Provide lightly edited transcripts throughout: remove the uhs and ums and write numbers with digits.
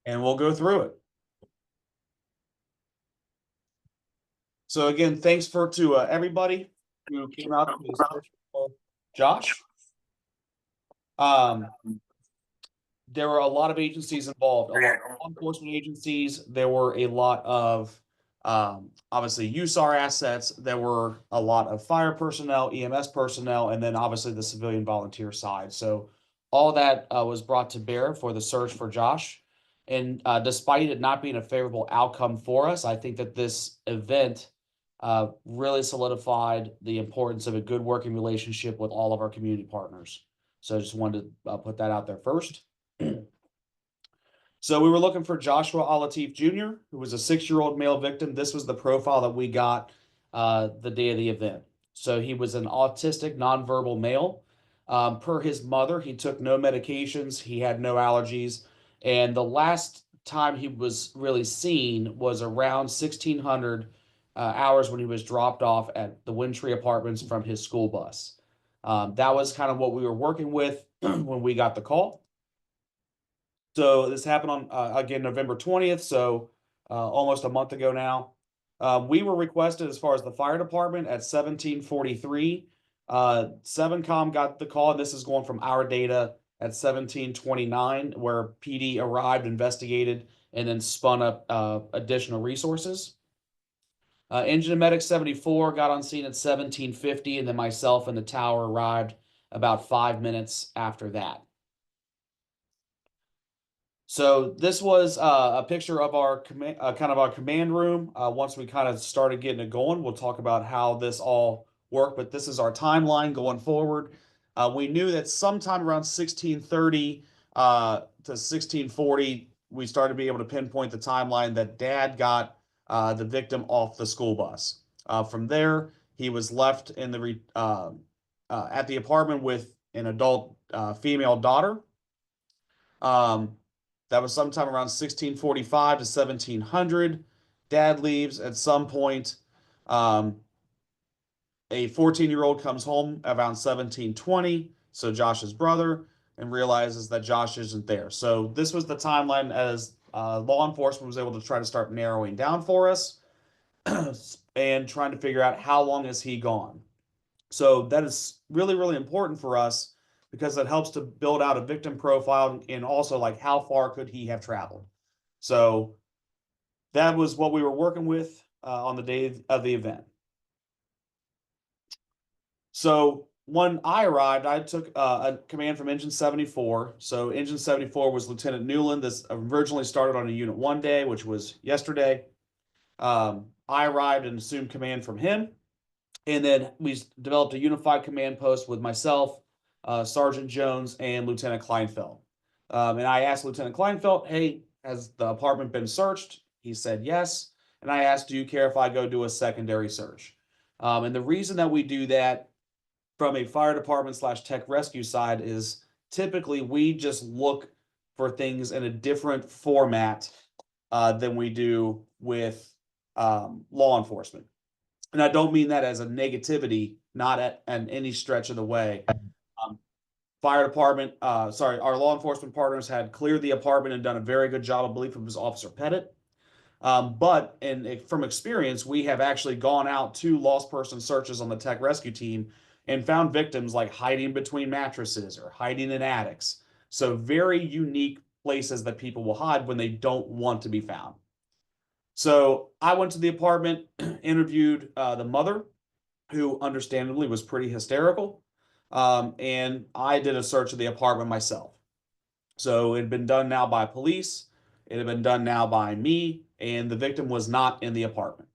and we'll go through it. So again, thanks to everybody who came out to this search for Josh. There were a lot of agencies involved, a lot of law enforcement agencies. There were a lot of obviously USAR assets. There were a lot of fire personnel, EMS personnel, and then obviously the civilian volunteer side. So all that was brought to bear for the search for Josh. And despite it not being a favorable outcome for us, I think that this event really solidified the importance of a good working relationship with all of our community partners. So I just wanted to put that out there first. So we were looking for Joshua Alatif Jr., who was a 6-year-old male victim. This was the profile that we got the day of the event. So he was an autistic, nonverbal male. Per his mother, he took no medications. He had no allergies. And the last time he was really seen was around 1600 hours when he was dropped off at the Wyndtree Apartments from his school bus. That was kind of what we were working with when we got the call. So this happened on, again, November 20th, so almost a month ago now. We were requested as far as the fire department at 1743. 7Com got the call, and this is going from our data at 1729, where PD arrived, investigated, and then spun up additional resources. Engine and Medic 74 got on scene at 1750, and then myself and the tower arrived about 5 minutes after that. So this was a picture of our kind of our command room. Once we kind of started getting it going, we'll talk about how this all worked, but this is our timeline going forward. We knew that sometime around 1630 to 1640, we started to be able to pinpoint the timeline that Dad got the victim off the school bus. From there, he was left in the at the apartment with an adult female daughter. That was sometime around 1645 to 1700. Dad leaves at some point. A 14-year-old comes home around 1720, so Josh's brother, and realizes that Josh isn't there. So this was the timeline as law enforcement was able to try to start narrowing down for us and trying to figure out how long is he gone. So that is really, really important for us because it helps to build out a victim profile and also like how far could he have traveled. So that was what we were working with on the day of the event. So when I arrived, I took a command from Engine 74. So Engine 74 was Lieutenant Newland. This originally started on a Unit 1 day, which was yesterday. I arrived and assumed command from him. And then we developed a unified command post with myself, Sergeant Jones, and Lieutenant Kleinfeld. And I asked Lieutenant Kleinfeld, hey, has the apartment been searched? He said yes. And I asked, do you care if I go do a secondary search? And the reason that we do that from a fire department / tech rescue side is typically we just look for things in a different format than we do with law enforcement. And I don't mean that as a negativity, not at any stretch of the way. Fire department, our law enforcement partners had cleared the apartment and done a very good job. I believe it was Officer Pettit. But from experience, we have actually gone out to lost person searches on the tech rescue team and found victims like hiding between mattresses or hiding in attics. So very unique places that people will hide when they don't want to be found. So I went to the apartment, interviewed the mother, who understandably was pretty hysterical, and I did a search of the apartment myself. So it had been done now by police, it had been done now by me, and the victim was not in the apartment.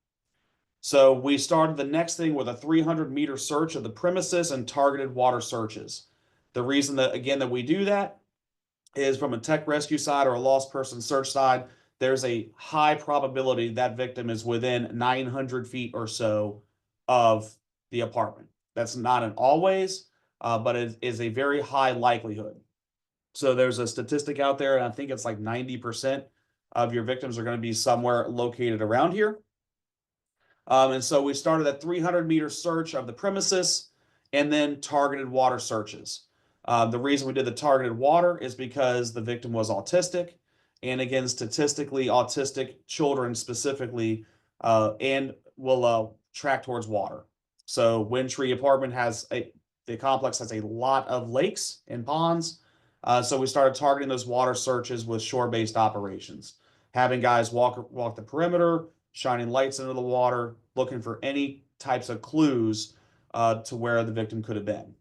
So we started the next thing with a 300-meter search of the premises and targeted water searches. The reason that, again, that we do that is from a tech rescue side or a lost person search side, there's a high probability that victim is within 900 feet or so of the apartment. That's not an always, but it is a very high likelihood. So there's a statistic out there, and I think it's like 90% of your victims are going to be somewhere located around here. And so we started a 300-meter search of the premises and then targeted water searches. The reason we did the targeted water is because the victim was autistic, and again, statistically autistic children specifically, and will track towards water. So Wyndtree apartment the complex has a lot of lakes and ponds. So we started targeting those water searches with shore-based operations, having guys walk the perimeter, shining lights into the water, looking for any types of clues to where the victim could have been.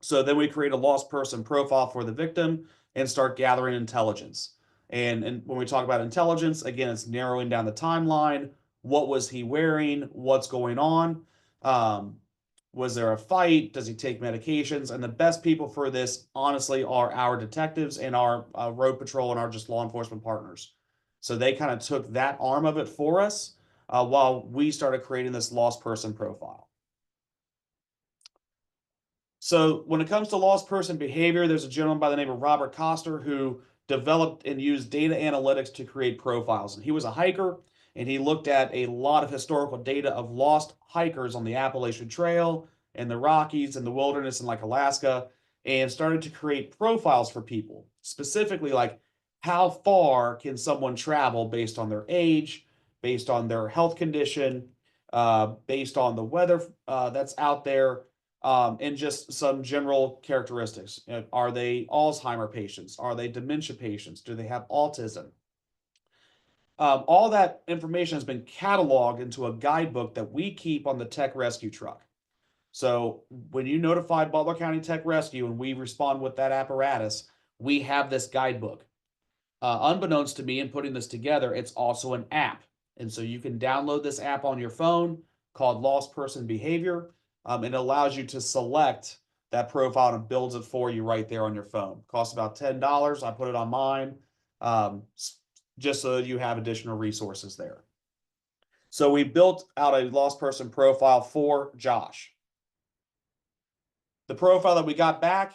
So then we create a lost person profile for the victim and start gathering intelligence. And when we talk about intelligence, again, it's narrowing down the timeline. What was he wearing? What's going on? Um, was there a fight? Does he take medications? And the best people for this, honestly, are our detectives and our road patrol and our just law enforcement partners. So they kind of took that arm of it for us while we started creating this lost person profile. So when it comes to lost person behavior, there's a gentleman by the name of Robert Coster who developed and used data analytics to create profiles. And he was a hiker, and he looked at a lot of historical data of lost hikers on the Appalachian Trail and the Rockies and the wilderness in like Alaska, and started to create profiles for people, specifically like how far can someone travel based on their age, based on their health condition, based on the weather that's out there, and just some general characteristics. Are they Alzheimer patients? Are they dementia patients? Do they have autism? All that information has been cataloged into a guidebook that we keep on the tech rescue truck. So when you notify Butler County Tech Rescue and we respond with that apparatus, we have this guidebook. Unbeknownst to me in putting this together, it's also an app. And so you can download this app on your phone called Lost Person Behavior. And it allows you to select that profile and builds it for you right there on your phone. Costs about $10. I put it on mine just so that you have additional resources there. So we built out a lost person profile for Josh. The profile that we got back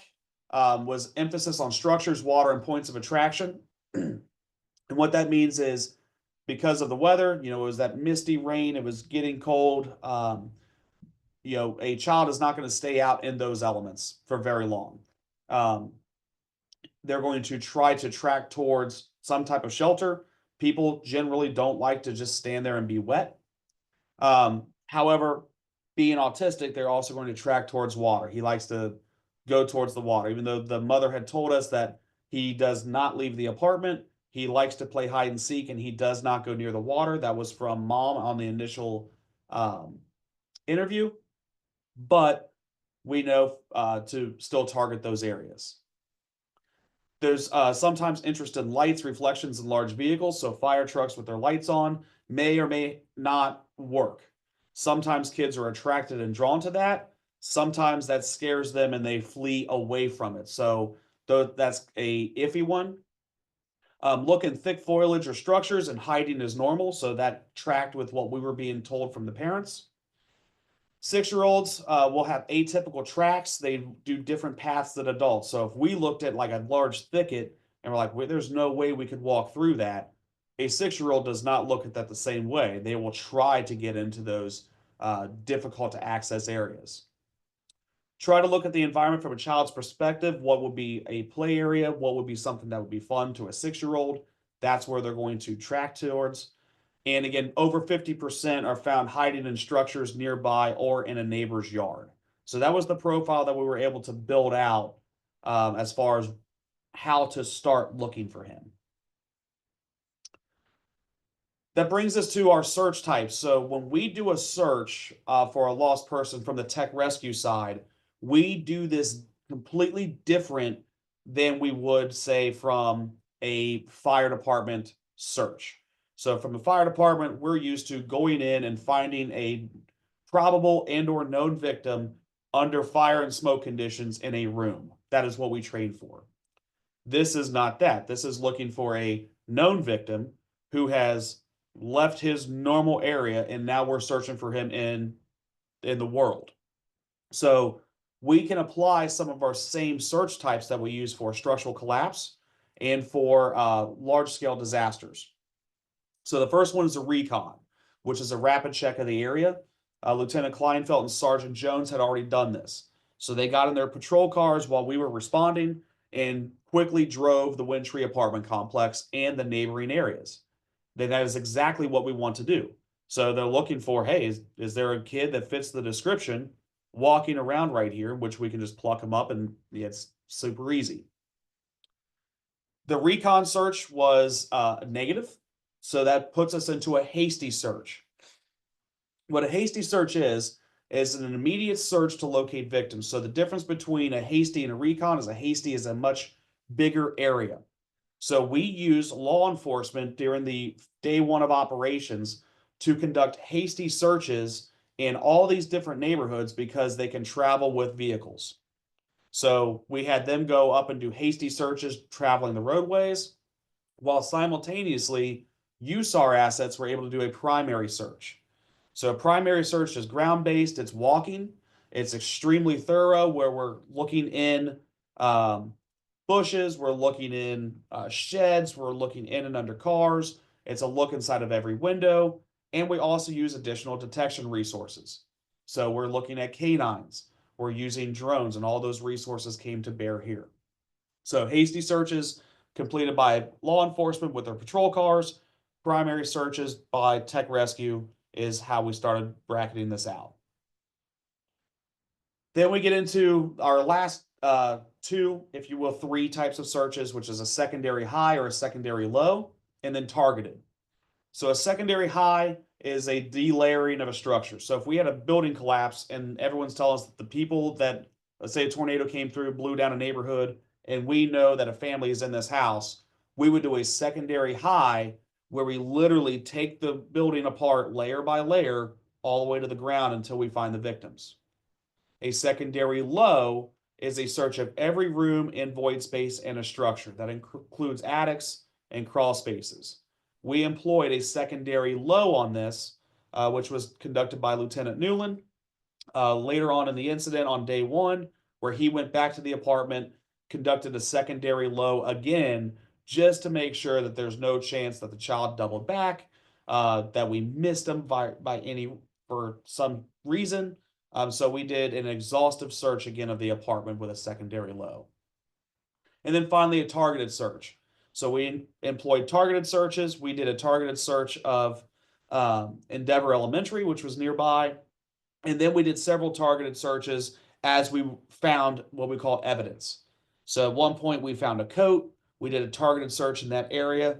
was emphasis on structures, water, and points of attraction. And what that means is because of the weather, it was that misty rain, it was getting cold. A child is not going to stay out in those elements for very long. They're going to try to track towards some type of shelter. People generally don't like to just stand there and be wet. However, being autistic, they're also going to track towards water. He likes to go towards the water, even though the mother had told us that he does not leave the apartment. He likes to play hide and seek, and he does not go near the water. That was from mom on the initial interview, but we know to still target those areas. There's sometimes interest in lights, reflections in large vehicles, so fire trucks with their lights on may or may not work. Sometimes kids are attracted and drawn to that. Sometimes that scares them and they flee away from it. So that's a iffy one. Look in thick foliage or structures, and hiding is normal. So that tracked with what we were being told from the parents. 6-year-olds will have atypical tracks. They do different paths than adults. So if we looked at like a large thicket and we're like, well, there's no way we could walk through that, a 6-year-old does not look at that the same way. They will try to get into those difficult to access areas. Try to look at the environment from a child's perspective. What would be a play area? What would be something that would be fun to a 6-year-old? That's where they're going to track towards. And again, over 50% are found hiding in structures nearby or in a neighbor's yard. So that was the profile that we were able to build out as far as how to start looking for him. That brings us to our search types. So when we do a search for a lost person from the tech rescue side, we do this completely different than we would say from a fire department search. So from the fire department, we're used to going in and finding a probable and or known victim under fire and smoke conditions in a room. That is what we train for. This is not that. This is looking for a known victim who has left his normal area, and now we're searching for him in the world. So we can apply some of our same search types that we use for structural collapse and for large-scale disasters. So the first one is a recon, which is a rapid check of the area. Lieutenant Kleinfeld and Sergeant Jones had already done this. So they got in their patrol cars while we were responding. and quickly drove the Wyndtree apartment complex and the neighboring areas. Then that is exactly what we want to do. So they're looking for, hey, is there a kid that fits the description walking around right here, which we can just pluck them up, and it's super easy. The recon search was negative, so that puts us into a hasty search. What a hasty search is an immediate search to locate victims. So the difference between a hasty and a recon is a hasty is a much bigger area. So we use law enforcement during the day one of operations to conduct hasty searches in all these different neighborhoods because they can travel with vehicles. So we had them go up and do hasty searches traveling the roadways, while simultaneously USAR assets were able to do a primary search. So a primary search is ground-based, it's walking, it's extremely thorough where we're looking in bushes, we're looking in sheds, we're looking in and under cars. It's a look inside of every window, and we also use additional detection resources. So we're looking at canines, we're using drones, and all those resources came to bear here. So hasty searches completed by law enforcement with their patrol cars, primary searches by tech rescue is how we started bracketing this out. Then we get into our last two, if you will, three types of searches, which is a secondary high or a secondary low, and then targeted. So a secondary high is a delayering of a structure. So if we had a building collapse and everyone's telling us that the people that, let's say a tornado came through, blew down a neighborhood, and we know that a family is in this house, we would do a secondary high where we literally take the building apart layer by layer all the way to the ground until we find the victims. A secondary low is a search of every room and void space in a structure. That includes attics and crawl spaces. We employed a secondary low on this, which was conducted by Lieutenant Newland later on in the incident on day one, where he went back to the apartment, conducted a secondary low again, just to make sure that there's no chance that the child doubled back, that we missed him for some reason. So we did an exhaustive search again of the apartment with a secondary low. And then finally, a targeted search. So we employed targeted searches. We did a targeted search of Endeavor Elementary, which was nearby. And then we did several targeted searches as we found what we call evidence. So at one point, we found a coat. We did a targeted search in that area.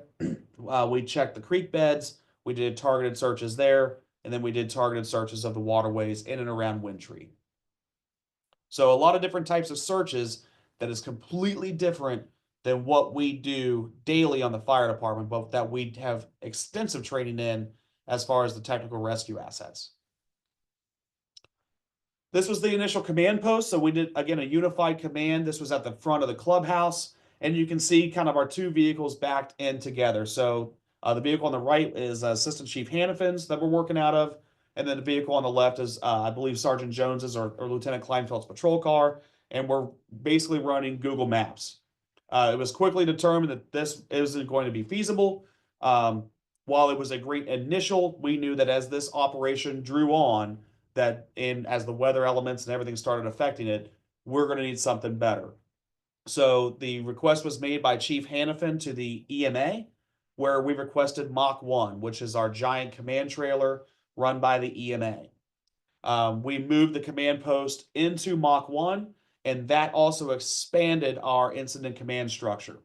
We checked the creek beds. We did targeted searches there. And then we did targeted searches of the waterways in and around Wyndtree. So a lot of different types of searches that is completely different than what we do daily on the fire department, but that we have extensive training in as far as the technical rescue assets. This was the initial command post. So we did, again, a unified command. This was at the front of the clubhouse. And you can see kind of our two vehicles backed in together. So the vehicle on the right is Assistant Chief Hannafin's that we're working out of. And then the vehicle on the left is, I believe, Sergeant Jones's or Lieutenant Kleinfeld's patrol car. And we're basically running Google Maps. It was quickly determined that this isn't going to be feasible. While it was a great initial, we knew that as this operation drew on, as the weather elements and everything started affecting it, we're going to need something better. So the request was made by Chief Hannafin to the EMA, where we requested Mach 1, which is our giant command trailer run by the EMA. We moved the command post into Mach 1, and that also expanded our incident command structure.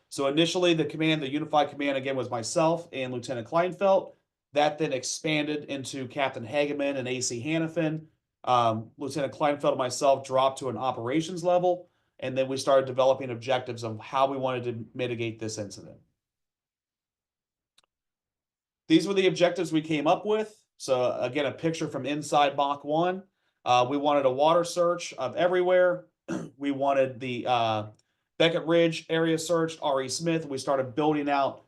So initially, the unified command, again, was myself and Lieutenant Kleinfeld. That then expanded into Captain Hageman and AC Hannafin. Lieutenant Kleinfeld and myself dropped to an operations level, and then we started developing objectives of how we wanted to mitigate this incident. These were the objectives we came up with. So again, a picture from inside Mach 1. We wanted a water search of everywhere. We wanted the Beckett Ridge area searched, R.E. Smith. We started building out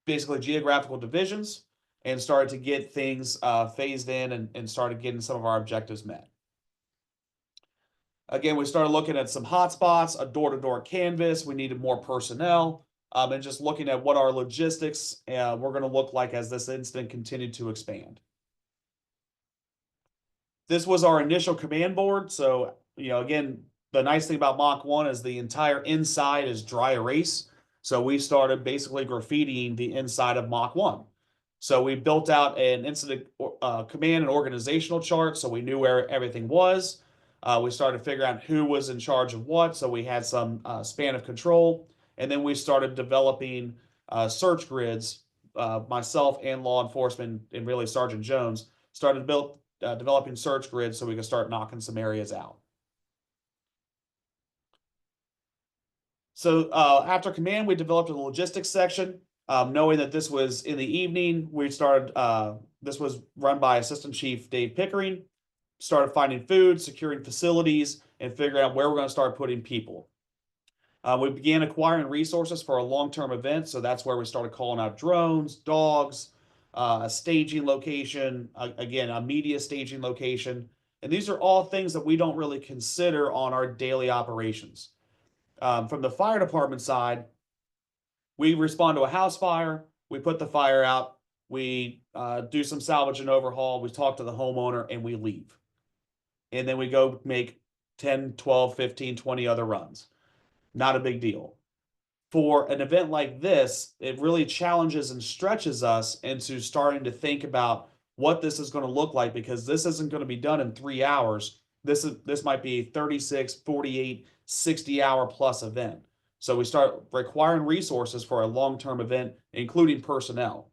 basically geographical divisions and started to get things phased in and started getting some of our objectives met. Again, we started looking at some hotspots, a door-to-door canvas. We needed more personnel, and just looking at what our logistics were going to look like as this incident continued to expand. This was our initial command board. So, again, the nice thing about Mach 1 is the entire inside is dry erase. So we started basically graffitiing the inside of Mach 1. So we built out an incident command and organizational chart so we knew where everything was. We started figuring out who was in charge of what, so we had some span of control. And then we started developing search grids. Myself and law enforcement, and really Sergeant Jones, started developing search grids so we could start knocking some areas out. So after command, we developed a logistics section. Knowing that this was in the evening, we started. This was run by Assistant Chief Dave Pickering. Started finding food, securing facilities, and figuring out where we're going to start putting people. We began acquiring resources for a long-term event, so that's where we started calling out drones, dogs, a staging location, again, a media staging location. And these are all things that we don't really consider on our daily operations. From the fire department side, we respond to a house fire, we put the fire out, we do some salvage and overhaul, we talk to the homeowner, and we leave. And then we go make 10, 12, 15, 20 other runs. Not a big deal. For an event like this, it really challenges and stretches us into starting to think about what this is going to look like, because this isn't going to be done in 3 hours. This might be a 36, 48, 60-hour plus event. So we start requiring resources for a long-term event, including personnel.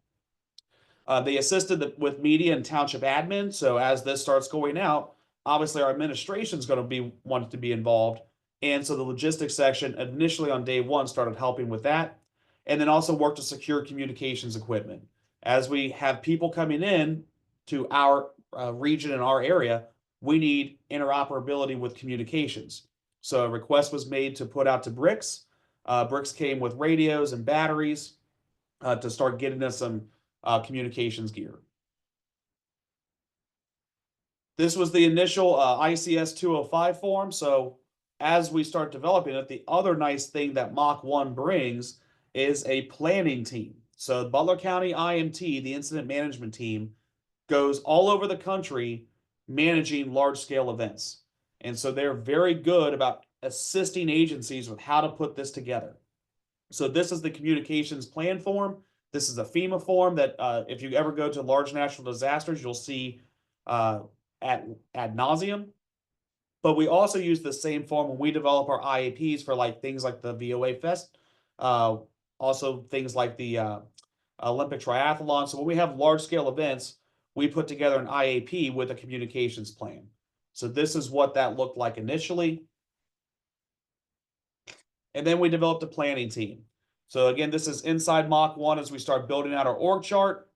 They assisted with media and township admin. So as this starts going out, obviously our administration is going to be wanting to be involved. And so the logistics section initially on day one started helping with that. And then also worked to secure communications equipment. As we have people coming in to our region and our area, we need interoperability with communications. So a request was made to put out to Bricks. Bricks came with radios and batteries to start getting us some communications gear. This was the initial ICS 205 form. So as we start developing it, the other nice thing that Mach 1 brings is a planning team. So Butler County IMT, the incident management team, goes all over the country managing large-scale events. And so they're very good about assisting agencies with how to put this together. So this is the communications plan form. This is a FEMA form that if you ever go to large natural disasters, you'll see ad nauseum. But we also use the same form when we develop our IAPs for like things like the VOA Fest, also things like the Olympic Triathlon. So when we have large scale events, we put together an IAP with a communications plan. So this is what that looked like initially. And then we developed a planning team. So again, this is inside Mach 1 as we start building out our org chart.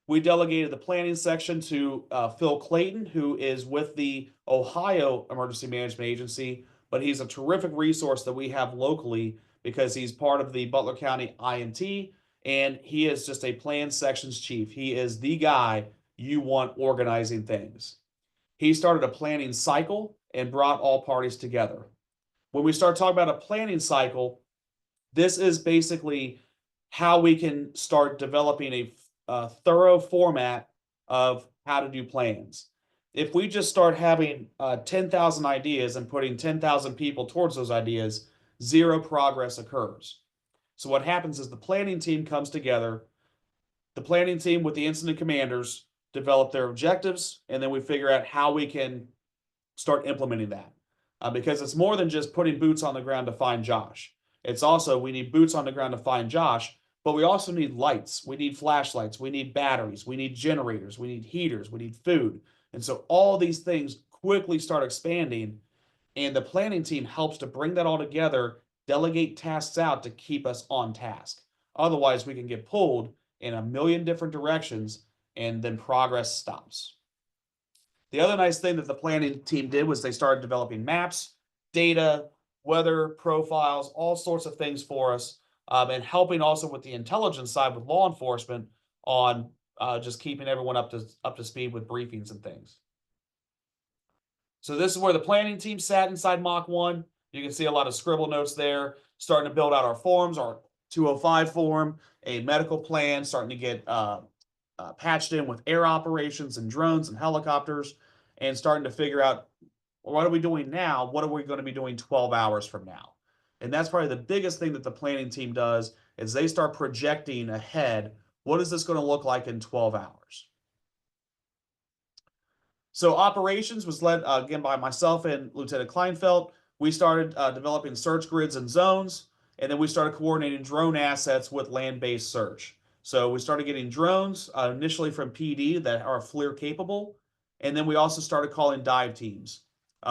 We delegated the planning section to Phil Clayton, who is with the Ohio Emergency Management Agency, but he's a terrific resource that we have locally because he's part of the Butler County IMT, and he is just a plan sections chief. He is the guy you want organizing things. He started a planning cycle and brought all parties together. When we start talking about a planning cycle, this is basically how we can start developing a thorough format of how to do plans. If we just start having 10,000 ideas and putting 10,000 people towards those ideas, zero progress occurs. So what happens is the planning team comes together. The planning team with the incident commanders develop their objectives, and then we figure out how we can start implementing that. Because it's more than just putting boots on the ground to find Josh. It's also, we need boots on the ground to find Josh, but we also need lights. We need flashlights. We need batteries. We need generators. We need heaters. We need food. And so all these things quickly start expanding, and the planning team helps to bring that all together, delegate tasks out to keep us on task. Otherwise, we can get pulled in a million different directions, and then progress stops. The other nice thing that the planning team did was they started developing maps, data, weather profiles, all sorts of things for us, and helping also with the intelligence side with law enforcement on just keeping everyone up to speed with briefings and things. So this is where the planning team sat inside Mach 1. You can see a lot of scribble notes there, starting to build out our forms, our 205 form, a medical plan, starting to get patched in with air operations and drones and helicopters, and starting to figure out what are we doing now? What are we going to be doing 12 hours from now? And that's probably the biggest thing that the planning team does is they start projecting ahead. What is this going to look like in 12 hours? So operations was led again by myself and Lieutenant Kleinfeld. We started developing search grids and zones, and then we started coordinating drone assets with land-based search. So we started getting drones initially from PD that are FLIR capable, and then we also started calling dive teams.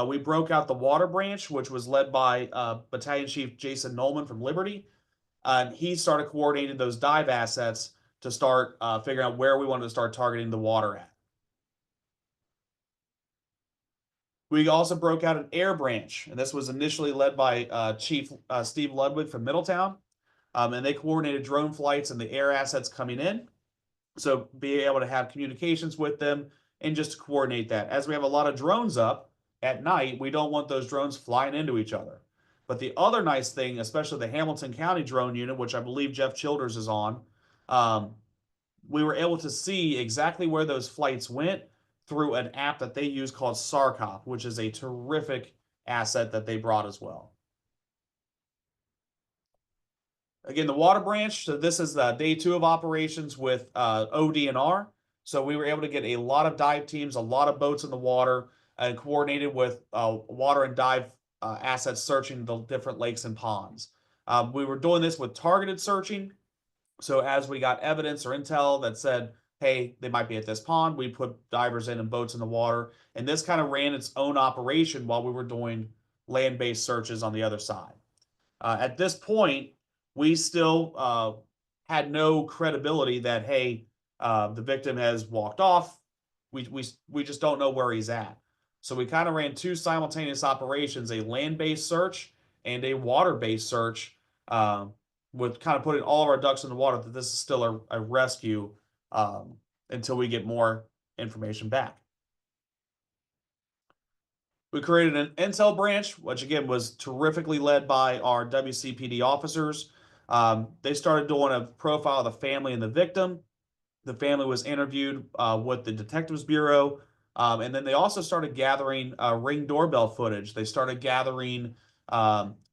We broke out the water branch, which was led by Battalion Chief Jason Nolman from Liberty, and he started coordinating those dive assets to start figuring out where we wanted to start targeting the water at. We also broke out an air branch, and this was initially led by Chief Steve Ludwig from Middletown, and they coordinated drone flights and the air assets coming in. So be able to have communications with them and just to coordinate that. As we have a lot of drones up at night, we don't want those drones flying into each other. But the other nice thing, especially the Hamilton County drone unit, which I believe Jeff Childers is on, um, we were able to see exactly where those flights went through an app that they use called Sarcop, which is a terrific asset that they brought as well. Again, the water branch. So this is day 2 of operations with ODNR. So we were able to get a lot of dive teams, a lot of boats in the water, and coordinated with water and dive assets searching the different lakes and ponds. We were doing this with targeted searching. So as we got evidence or intel that said, hey, they might be at this pond, we put divers in and boats in the water. And this kind of ran its own operation while we were doing land-based searches on the other side. At this point, we still had no credibility that, hey, the victim has walked off. We just don't know where he's at. So we kind of ran 2 simultaneous operations, a land-based search and a water-based search, with kind of putting all of our ducks in the water that this is still a rescue until we get more information back. We created an intel branch, which again was terrifically led by our WCPD officers. They started doing a profile of the family and the victim. The family was interviewed with the Detectives Bureau. And then they also started gathering Ring doorbell footage. They started gathering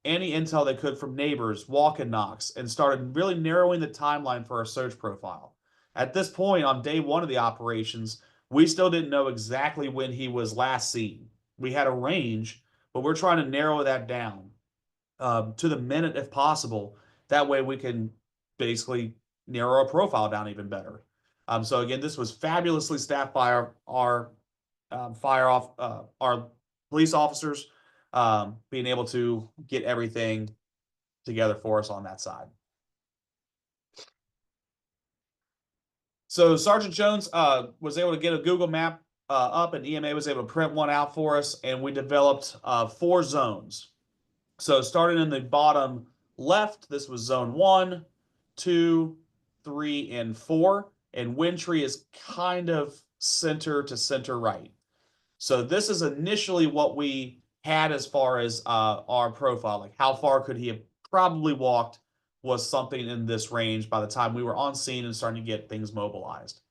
any intel they could from neighbors, walk-in knocks, and started really narrowing the timeline for our search profile. At this point, on day 1 of the operations, we still didn't know exactly when he was last seen. We had a range, but we're trying to narrow that down to the minute if possible. That way we can basically narrow our profile down even better. So again, this was fabulously staffed by our police officers, being able to get everything together for us on that side. So Sergeant Jones was able to get a Google map up, and EMA was able to print one out for us, and we developed 4 zones. So starting in the bottom left, this was zone 1, 2, 3, and 4, and Wyndtree is kind of center to center right. So this is initially what we had as far as our profile, like how far could he have probably walked, was something in this range by the time we were on scene and starting to get things mobilized.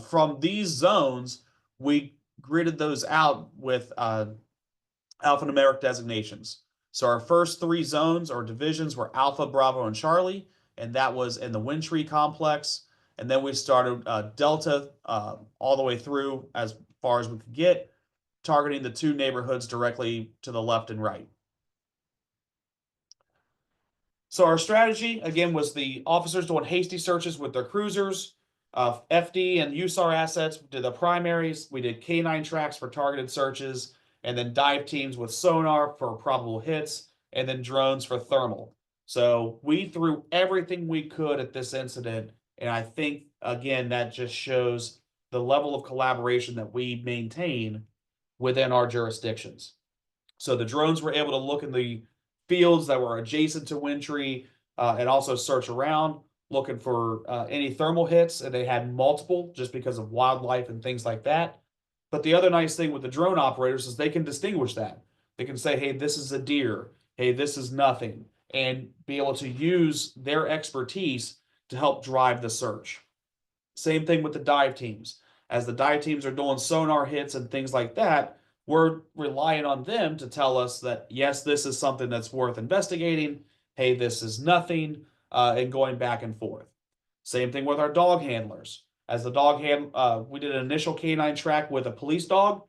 From these zones, we gridded those out with alphanumeric designations. So our first 3 zones or divisions were Alpha, Bravo, and Charlie, and that was in the Wyndtree complex. And then we started Delta all the way through as far as we could get, targeting the 2 neighborhoods directly to the left and right. So our strategy, again, was the officers doing hasty searches with their cruisers, FD and USAR assets did the primaries. We did K9 tracks for targeted searches, and then dive teams with sonar for probable hits, and then drones for thermal. So we threw everything we could at this incident, and I think, again, that just shows the level of collaboration that we maintain within our jurisdictions. So the drones were able to look in the fields that were adjacent to Wyndtree and also search around, looking for any thermal hits, and they had multiple just because of wildlife and things like that. But the other nice thing with the drone operators is they can distinguish that. They can say, hey, this is a deer. Hey, this is nothing, and be able to use their expertise to help drive the search. Same thing with the dive teams. As the dive teams are doing sonar hits and things like that, we're relying on them to tell us that, yes, this is something that's worth investigating. Hey, this is nothing, and going back and forth. Same thing with our dog handlers. As the we did an initial canine track with a police dog,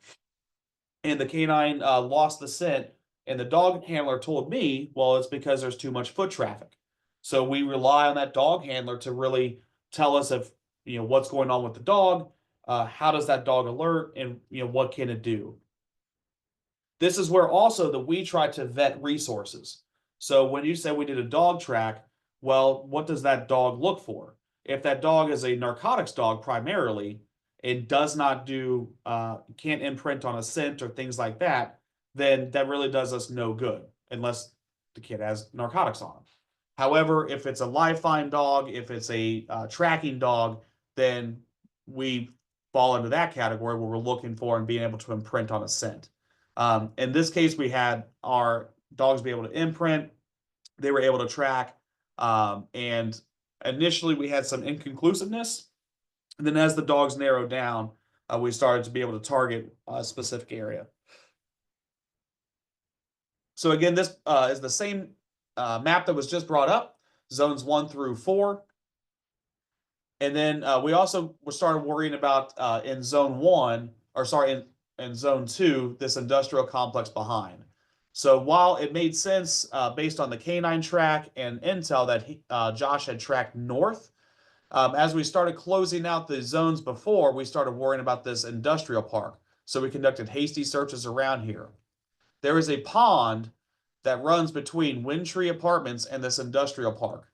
and the canine lost the scent. And the dog handler told me, well, it's because there's too much foot traffic. So we rely on that dog handler to really tell us if what's going on with the dog, how does that dog alert, and what can it do. This is where also that we try to vet resources. So when you say we did a dog track, well, what does that dog look for? If that dog is a narcotics dog primarily, it does not do can't imprint on a scent or things like that, then that really does us no good unless the kid has narcotics on him. However, if it's a live find dog, if it's a tracking dog, then we fall into that category where we're looking for and being able to imprint on a scent. In this case, we had our dogs be able to imprint. They were able to track. And initially, we had some inconclusiveness. And then as the dogs narrowed down, we started to be able to target a specific area. So again, this is the same map that was just brought up, zones 1 through 4. And then we also started worrying about in zone 1, or sorry, in zone 2, this industrial complex behind. So while it made sense based on the canine track and intel that Josh had tracked north, as we started closing out the zones before, we started worrying about this industrial park. So we conducted hasty searches around here. There is a pond that runs between Wyndtree Apartments and this industrial park.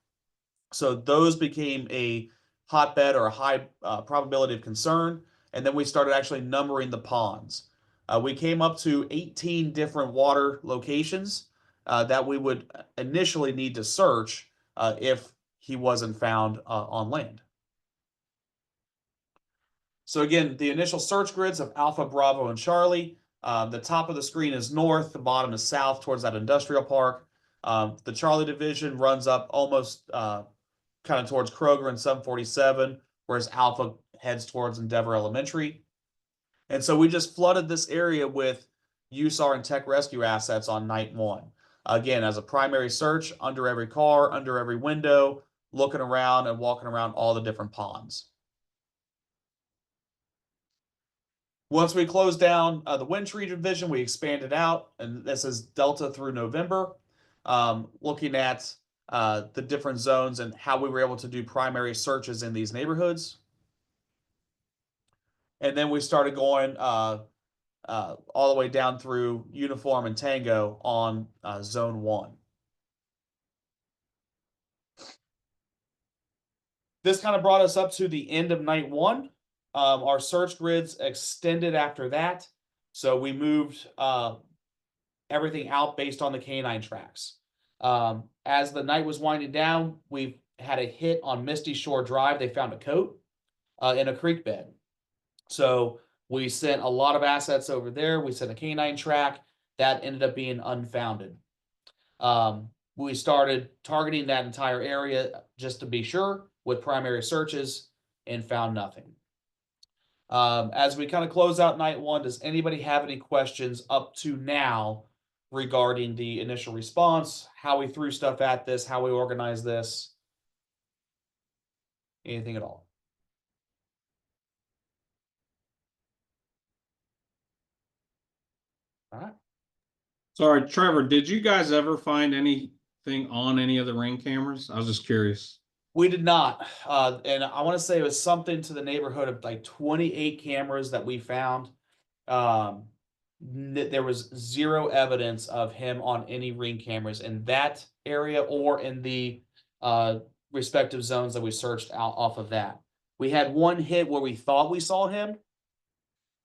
So those became a hotbed or a high probability of concern. And then we started actually numbering the ponds. We came up to 18 different water locations that we would initially need to search if he wasn't found on land. So again, the initial search grids of Alpha, Bravo, and Charlie. The top of the screen is north, the bottom is south towards that industrial park. The Charlie division runs up almost kind of towards Kroger and 747, whereas Alpha heads towards Endeavor Elementary. And so we just flooded this area with USAR and Tech Rescue assets on night 1. Again, as a primary search, under every car, under every window, looking around and walking around all the different ponds. Once we closed down the Wyndtree division, we expanded out, and this is Delta through November, looking at the different zones and how we were able to do primary searches in these neighborhoods. And then we started going all the way down through Uniform and Tango on Zone 1. This kind of brought us up to the end of night 1. Our search grids extended after that. So we moved everything out based on the canine tracks. As the night was winding down, we had a hit on Misty Shore Drive. They found a coat in a creek bed. So we sent a lot of assets over there. We sent a canine track. That ended up being unfounded. We started targeting that entire area just to be sure with primary searches and found nothing. As we kind of close out night 1, does anybody have any questions up to now regarding the initial response, how we threw stuff at this, how we organized this? Anything at all? All right. Sorry, Trevor, did you guys ever find anything on any of the Ring cameras? I was just curious. We did not. And I want to say it was something to the neighborhood of like 28 cameras that we found. There was zero evidence of him on any Ring cameras in that area or in the respective zones that we searched out off of that. We had one hit where we thought we saw him.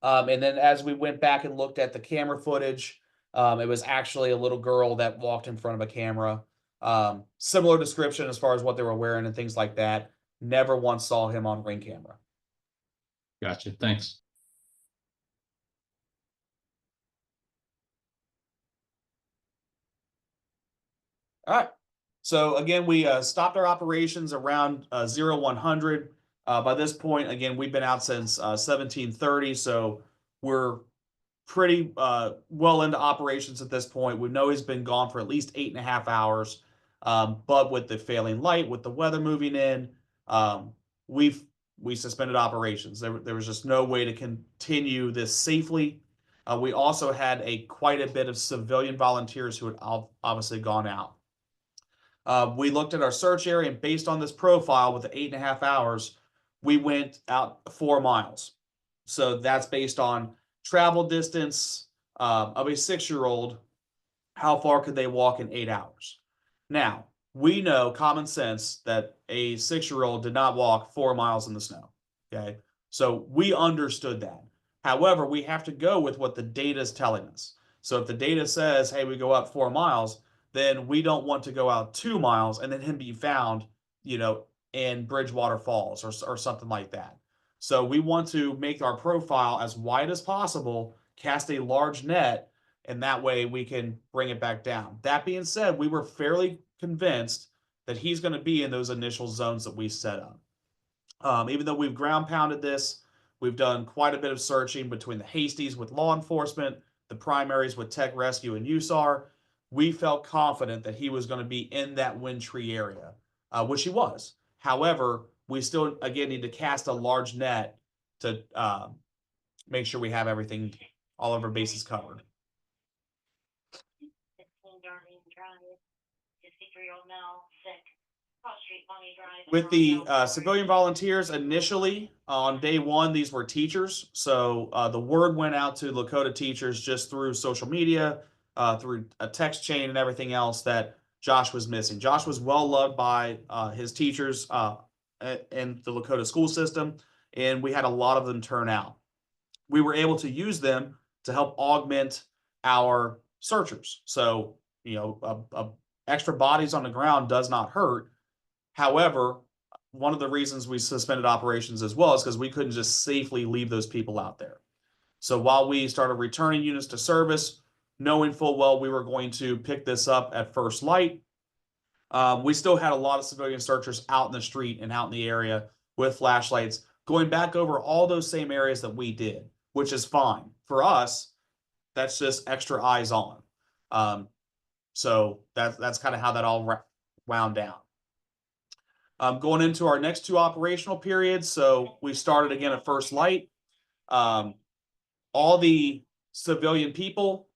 And then as we went back and looked at the camera footage, it was actually a little girl that walked in front of a camera. Similar description as far as what they were wearing and things like that. Never once saw him on Ring camera. Gotcha. Thanks. All right. So again, we stopped our operations around 0100. By this point, again, we've been out since 1730. So we're pretty well into operations at this point. We know he's been gone for at least 8.5 hours. But with the failing light, with the weather moving in, um, we've we suspended operations. There was just no way to continue this safely. We also had quite a bit of civilian volunteers who had obviously gone out. We looked at our search area, and based on this profile with the 8.5 hours, we went out 4 miles. So that's based on travel distance of a 6-year-old. How far could they walk in 8 hours? Now, we know common sense that a 6-year-old did not walk 4 miles in the snow. Okay. So we understood that. However, we have to go with what the data is telling us. So if the data says, hey, we go up 4 miles, then we don't want to go out 2 miles and then him be found, in Bridgewater Falls or something like that. So we want to make our profile as wide as possible, cast a large net, and that way we can bring it back down. That being said, we were fairly convinced that he's going to be in those initial zones that we set up. Even though we've ground pounded this, we've done quite a bit of searching between the Hasties with law enforcement, the primaries with Tech Rescue and USAR. We felt confident that he was going to be in that Wyndtree area, which he was. However, we still, again, need to cast a large net to make sure we have everything, all of our bases covered. With the civilian volunteers, initially on day one, these were teachers. So the word went out to Lakota teachers just through social media, through a text chain and everything else that Josh was missing. Josh was well loved by his teachers in the Lakota school system, and we had a lot of them turn out. We were able to use them to help augment our searchers. So, extra bodies on the ground does not hurt. However, one of the reasons we suspended operations as well is because we couldn't just safely leave those people out there. So while we started returning units to service, knowing full well we were going to pick this up at first light, we still had a lot of civilian searchers out in the street and out in the area with flashlights, going back over all those same areas that we did, which is fine. For us, that's just extra eyes on. So that's kind of how that all wound down. Going into our next two operational periods, so we started again at first light. All the civilian people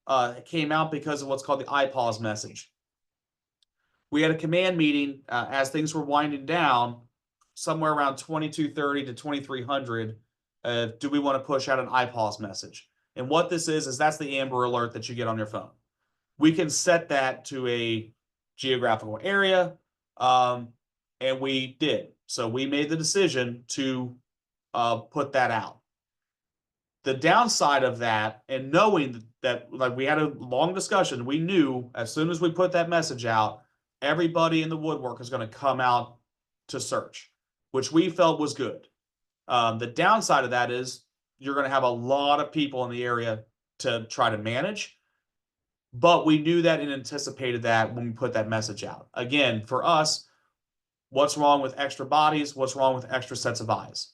came out because of what's called the IPAWS message. We had a command meeting as things were winding down, somewhere around 22:30 to 2300. Do we want to push out an IPAWS message? And what this is that's the Amber Alert that you get on your phone. We can set that to a geographical area, and we did. So we made the decision to put that out. The downside of that, and knowing that, like, we had a long discussion, we knew as soon as we put that message out, everybody in the woodwork is going to come out to search, which we felt was good. The downside of that is you're going to have a lot of people in the area to try to manage. But we knew that and anticipated that when we put that message out. Again, for us, what's wrong with extra bodies? What's wrong with extra sets of eyes?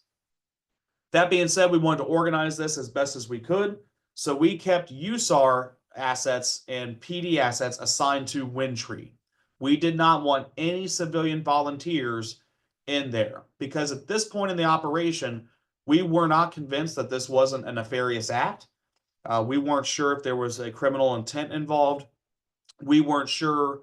That being said, we wanted to organize this as best as we could. So we kept USAR assets and PD assets assigned to Wyndtree. We did not want any civilian volunteers in there because at this point in the operation, we were not convinced that this wasn't a nefarious act. We weren't sure if there was a criminal intent involved. We weren't sure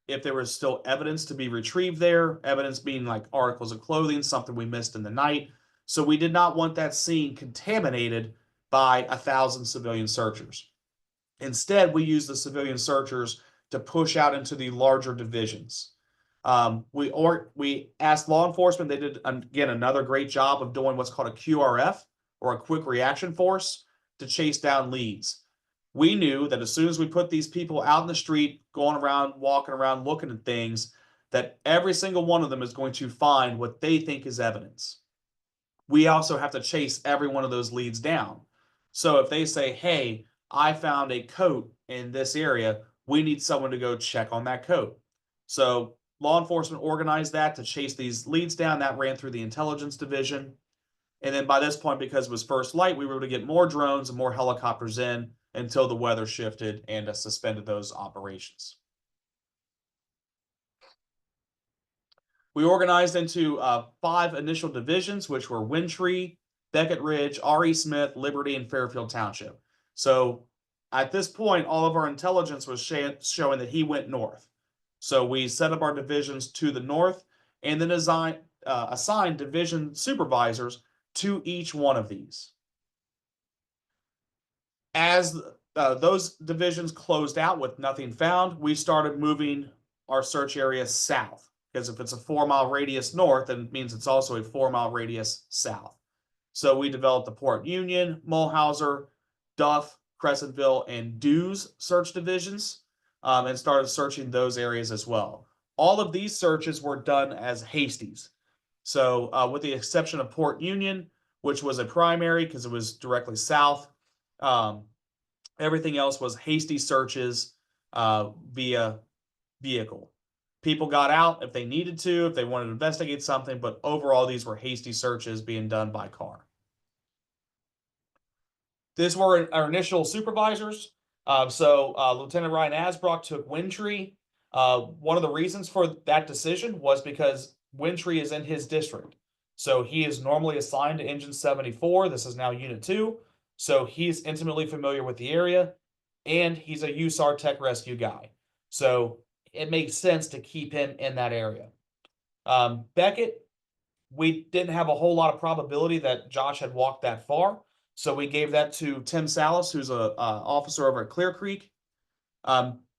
if there was still evidence to be retrieved there, evidence being like articles of clothing, something we missed in the night. So we did not want that scene contaminated by 1,000 civilian searchers. Instead, we used the civilian searchers to push out into the larger divisions. We asked law enforcement. They did, again, another great job of doing what's called a QRF, or a quick reaction force, to chase down leads. We knew that as soon as we put these people out in the street, going around, walking around, looking at things, that every single one of them is going to find what they think is evidence. We also have to chase every one of those leads down. So if they say, hey, I found a coat in this area, we need someone to go check on that coat. So law enforcement organized that to chase these leads down. That ran through the intelligence division. And then by this point, because it was first light, we were able to get more drones and more helicopters in until the weather shifted and suspended those operations. We organized into 5 initial divisions, which were Wyndtree, Beckett Ridge, R.E. Smith, Liberty, and Fairfield Township. So at this point, all of our intelligence was showing that he went north. So we set up our divisions to the north and then assigned division supervisors to each one of these. As those divisions closed out with nothing found, we started moving our search area south, because if it's a 4-mile radius north, then it means it's also a 4-mile radius south. So we developed the Port Union, Mulhauser, Duff, Crescentville, and Dews search divisions, and started searching those areas as well. All of these searches were done as hasties. So with the exception of Port Union, which was a primary because it was directly south, everything else was hasty searches via vehicle. People got out if they needed to, if they wanted to investigate something, but overall, these were hasty searches being done by car. These were our initial supervisors. Lieutenant Ryan Asbrock took Wyndtree. One of the reasons for that decision was because Wyndtree is in his district. So he is normally assigned to Engine 74. This is now Unit 2. So he's intimately familiar with the area, and he's a USAR Tech Rescue guy. So it makes sense to keep him in that area. Beckett, we didn't have a whole lot of probability that Josh had walked that far. So we gave that to Tim Salas, who's an officer over at Clear Creek.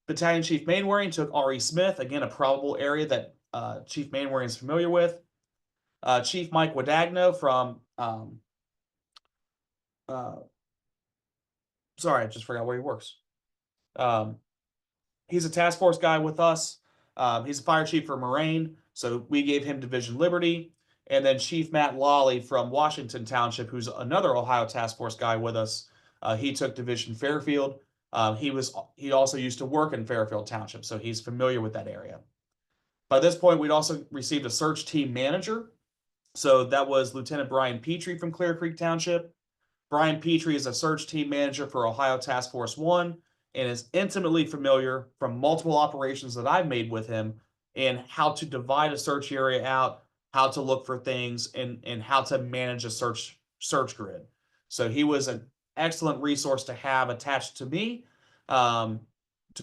Battalion Chief Mainwaring took R.E. Smith, again, a probable area that Chief Mainwaring is familiar with. Chief Mike Wadagno from, sorry, I just forgot where he works. He's a task force guy with us. He's a fire chief for Moraine, so we gave him Division Liberty. And then Chief Matt Lawley from Washington Township, who's another Ohio task force guy with us, he took Division Fairfield. He also used to work in Fairfield Township, so he's familiar with that area. By this point, we'd also received a search team manager. So that was Lieutenant Brian Petrie from Clear Creek Township. Brian Petrie is a search team manager for Ohio Task Force 1 and is intimately familiar from multiple operations that I've made with him in how to divide a search area out, how to look for things, and how to manage a search grid. So he was an excellent resource to have attached to me to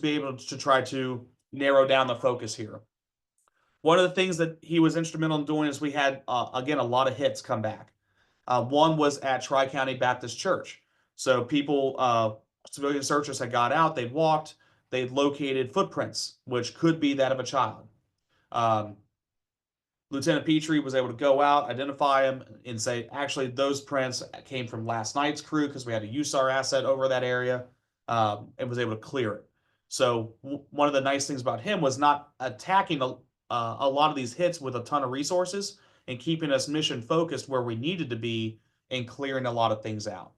be able to try to narrow down the focus here. One of the things that he was instrumental in doing is we had, again, a lot of hits come back. One was at Tri-County Baptist Church. So people, civilian searchers had got out, they'd walked, they'd located footprints, which could be that of a child. Lieutenant Petrie was able to go out, identify them, and say, actually, those prints came from last night's crew because we had a USAR asset over that area, and was able to clear it. So one of the nice things about him was not attacking a lot of these hits with a ton of resources and keeping us mission focused where we needed to be and clearing a lot of things out.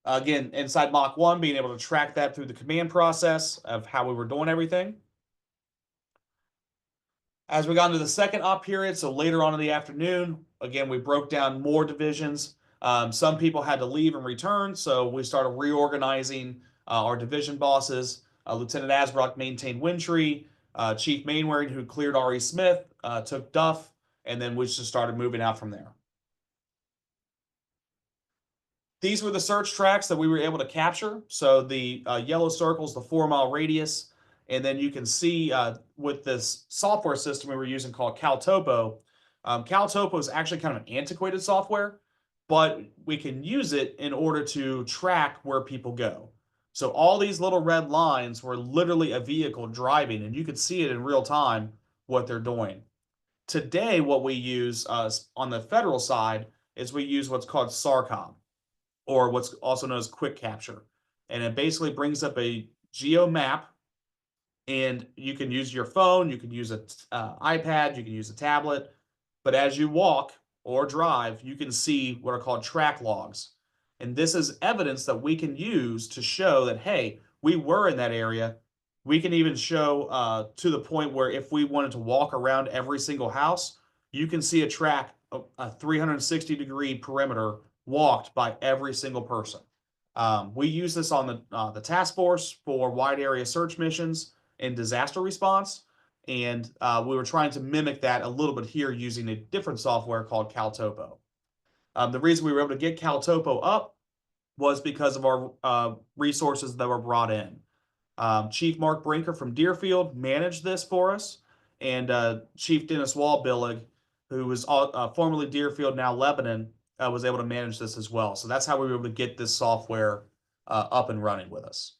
Again, inside Mach 1, being able to track that through the command process of how we were doing everything. As we got into the second op period, so later on in the afternoon, again, we broke down more divisions. Some people had to leave and return, so we started reorganizing our division bosses. Lieutenant Asbrock maintained Wyndtree. Chief Mainwaring, who cleared R.E. Smith, took Duff, and then we just started moving out from there. These were the search tracks that we were able to capture. So the yellow circles, the 4-mile radius, and then you can see with this software system we were using called CalTopo. CalTopo is actually kind of an antiquated software, but we can use it in order to track where people go. So all these little red lines were literally a vehicle driving, and you could see it in real time what they're doing. Today, what we use on the federal side is we use what's called SARCOM, or what's also known as quick capture. And it basically brings up a geo map, and you can use your phone, you can use an iPad, you can use a tablet, but as you walk or drive, you can see what are called track logs. And this is evidence that we can use to show that, hey, we were in that area. We can even show to the point where if we wanted to walk around every single house, you can see a track, a 360-degree perimeter walked by every single person. We use this on the task force for wide area search missions and disaster response. And we were trying to mimic that a little bit here using a different software called CalTopo. The reason we were able to get CalTopo up was because of our resources that were brought in. Chief Mark Brinker from Deerfield managed this for us, and Chief Dennis Walbillig, who was formerly Deerfield, now Lebanon, was able to manage this as well. So that's how we were able to get this software up and running with us.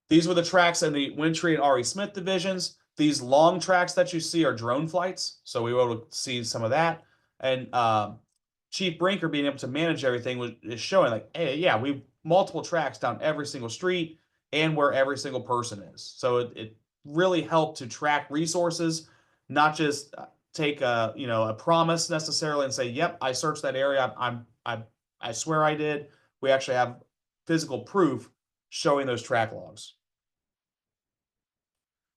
These were the tracks in the Wyndtree and R.E. Smith divisions. These long tracks that you see are drone flights, so we were able to see some of that. And Chief Brinker being able to manage everything is showing like, hey, yeah, we've multiple tracks down every single street and where every single person is. So it really helped to track resources, not just take a promise necessarily and say, yep, I searched that area. I swear I did. We actually have physical proof showing those track logs.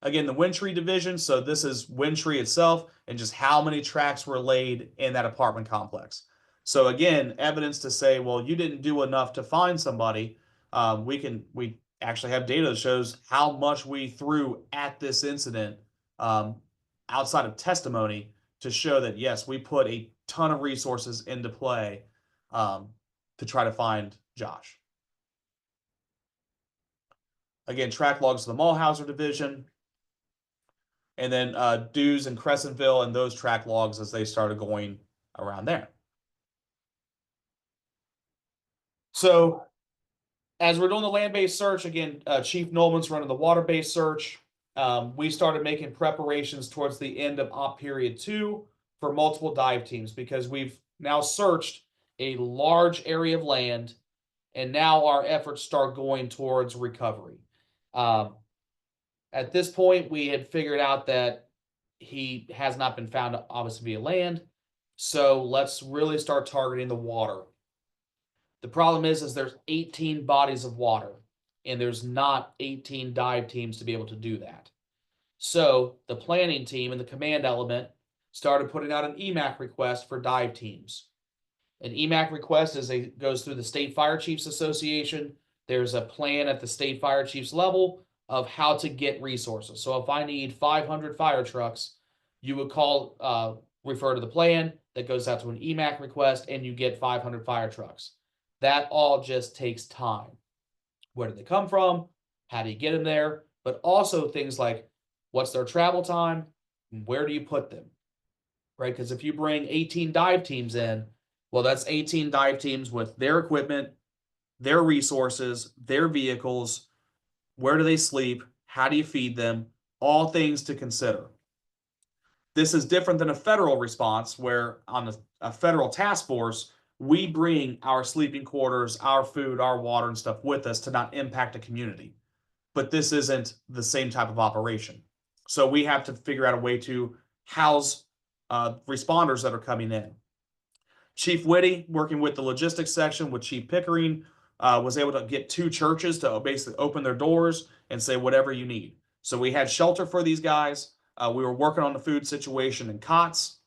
Again, the Wyndtree division. So this is Wyndtree itself and just how many tracks were laid in that apartment complex. So again, evidence to say, well, you didn't do enough to find somebody. We actually have data that shows how much we threw at this incident outside of testimony to show that yes, we put a ton of resources into play to try to find Josh. Again, track logs of the Mulhauser division. And then Dews and Crescentville and those track logs as they started going around there. So as we're doing the land-based search, again, Chief Nolan's running the water-based search. We started making preparations towards the end of Op Period 2 for multiple dive teams because we've now searched a large area of land, and now our efforts start going towards recovery. At this point, we had figured out that he has not been found, obviously, via land. So let's really start targeting the water. The problem is there's 18 bodies of water, and there's not 18 dive teams to be able to do that. So the planning team and the command element started putting out an EMAC request for dive teams. An EMAC request goes through the State Fire Chiefs Association. There's a plan at the State Fire Chiefs level of how to get resources. So if I need 500 fire trucks, you would refer to the plan that goes out to an EMAC request, and you get 500 fire trucks. That all just takes time. Where do they come from? How do you get them there? But also things like what's their travel time? Where do you put them? Right? Because if you bring 18 dive teams in, well, that's 18 dive teams with their equipment, their resources, their vehicles. Where do they sleep? How do you feed them? All things to consider. This is different than a federal response where on a federal task force, we bring our sleeping quarters, our food, our water and stuff with us to not impact a community. But this isn't the same type of operation. So we have to figure out a way to house responders that are coming in. Chief Whitty, working with the logistics section with Chief Pickering, was able to get 2 churches to basically open their doors and say, whatever you need. So we had shelter for these guys. We were working on the food situation and cots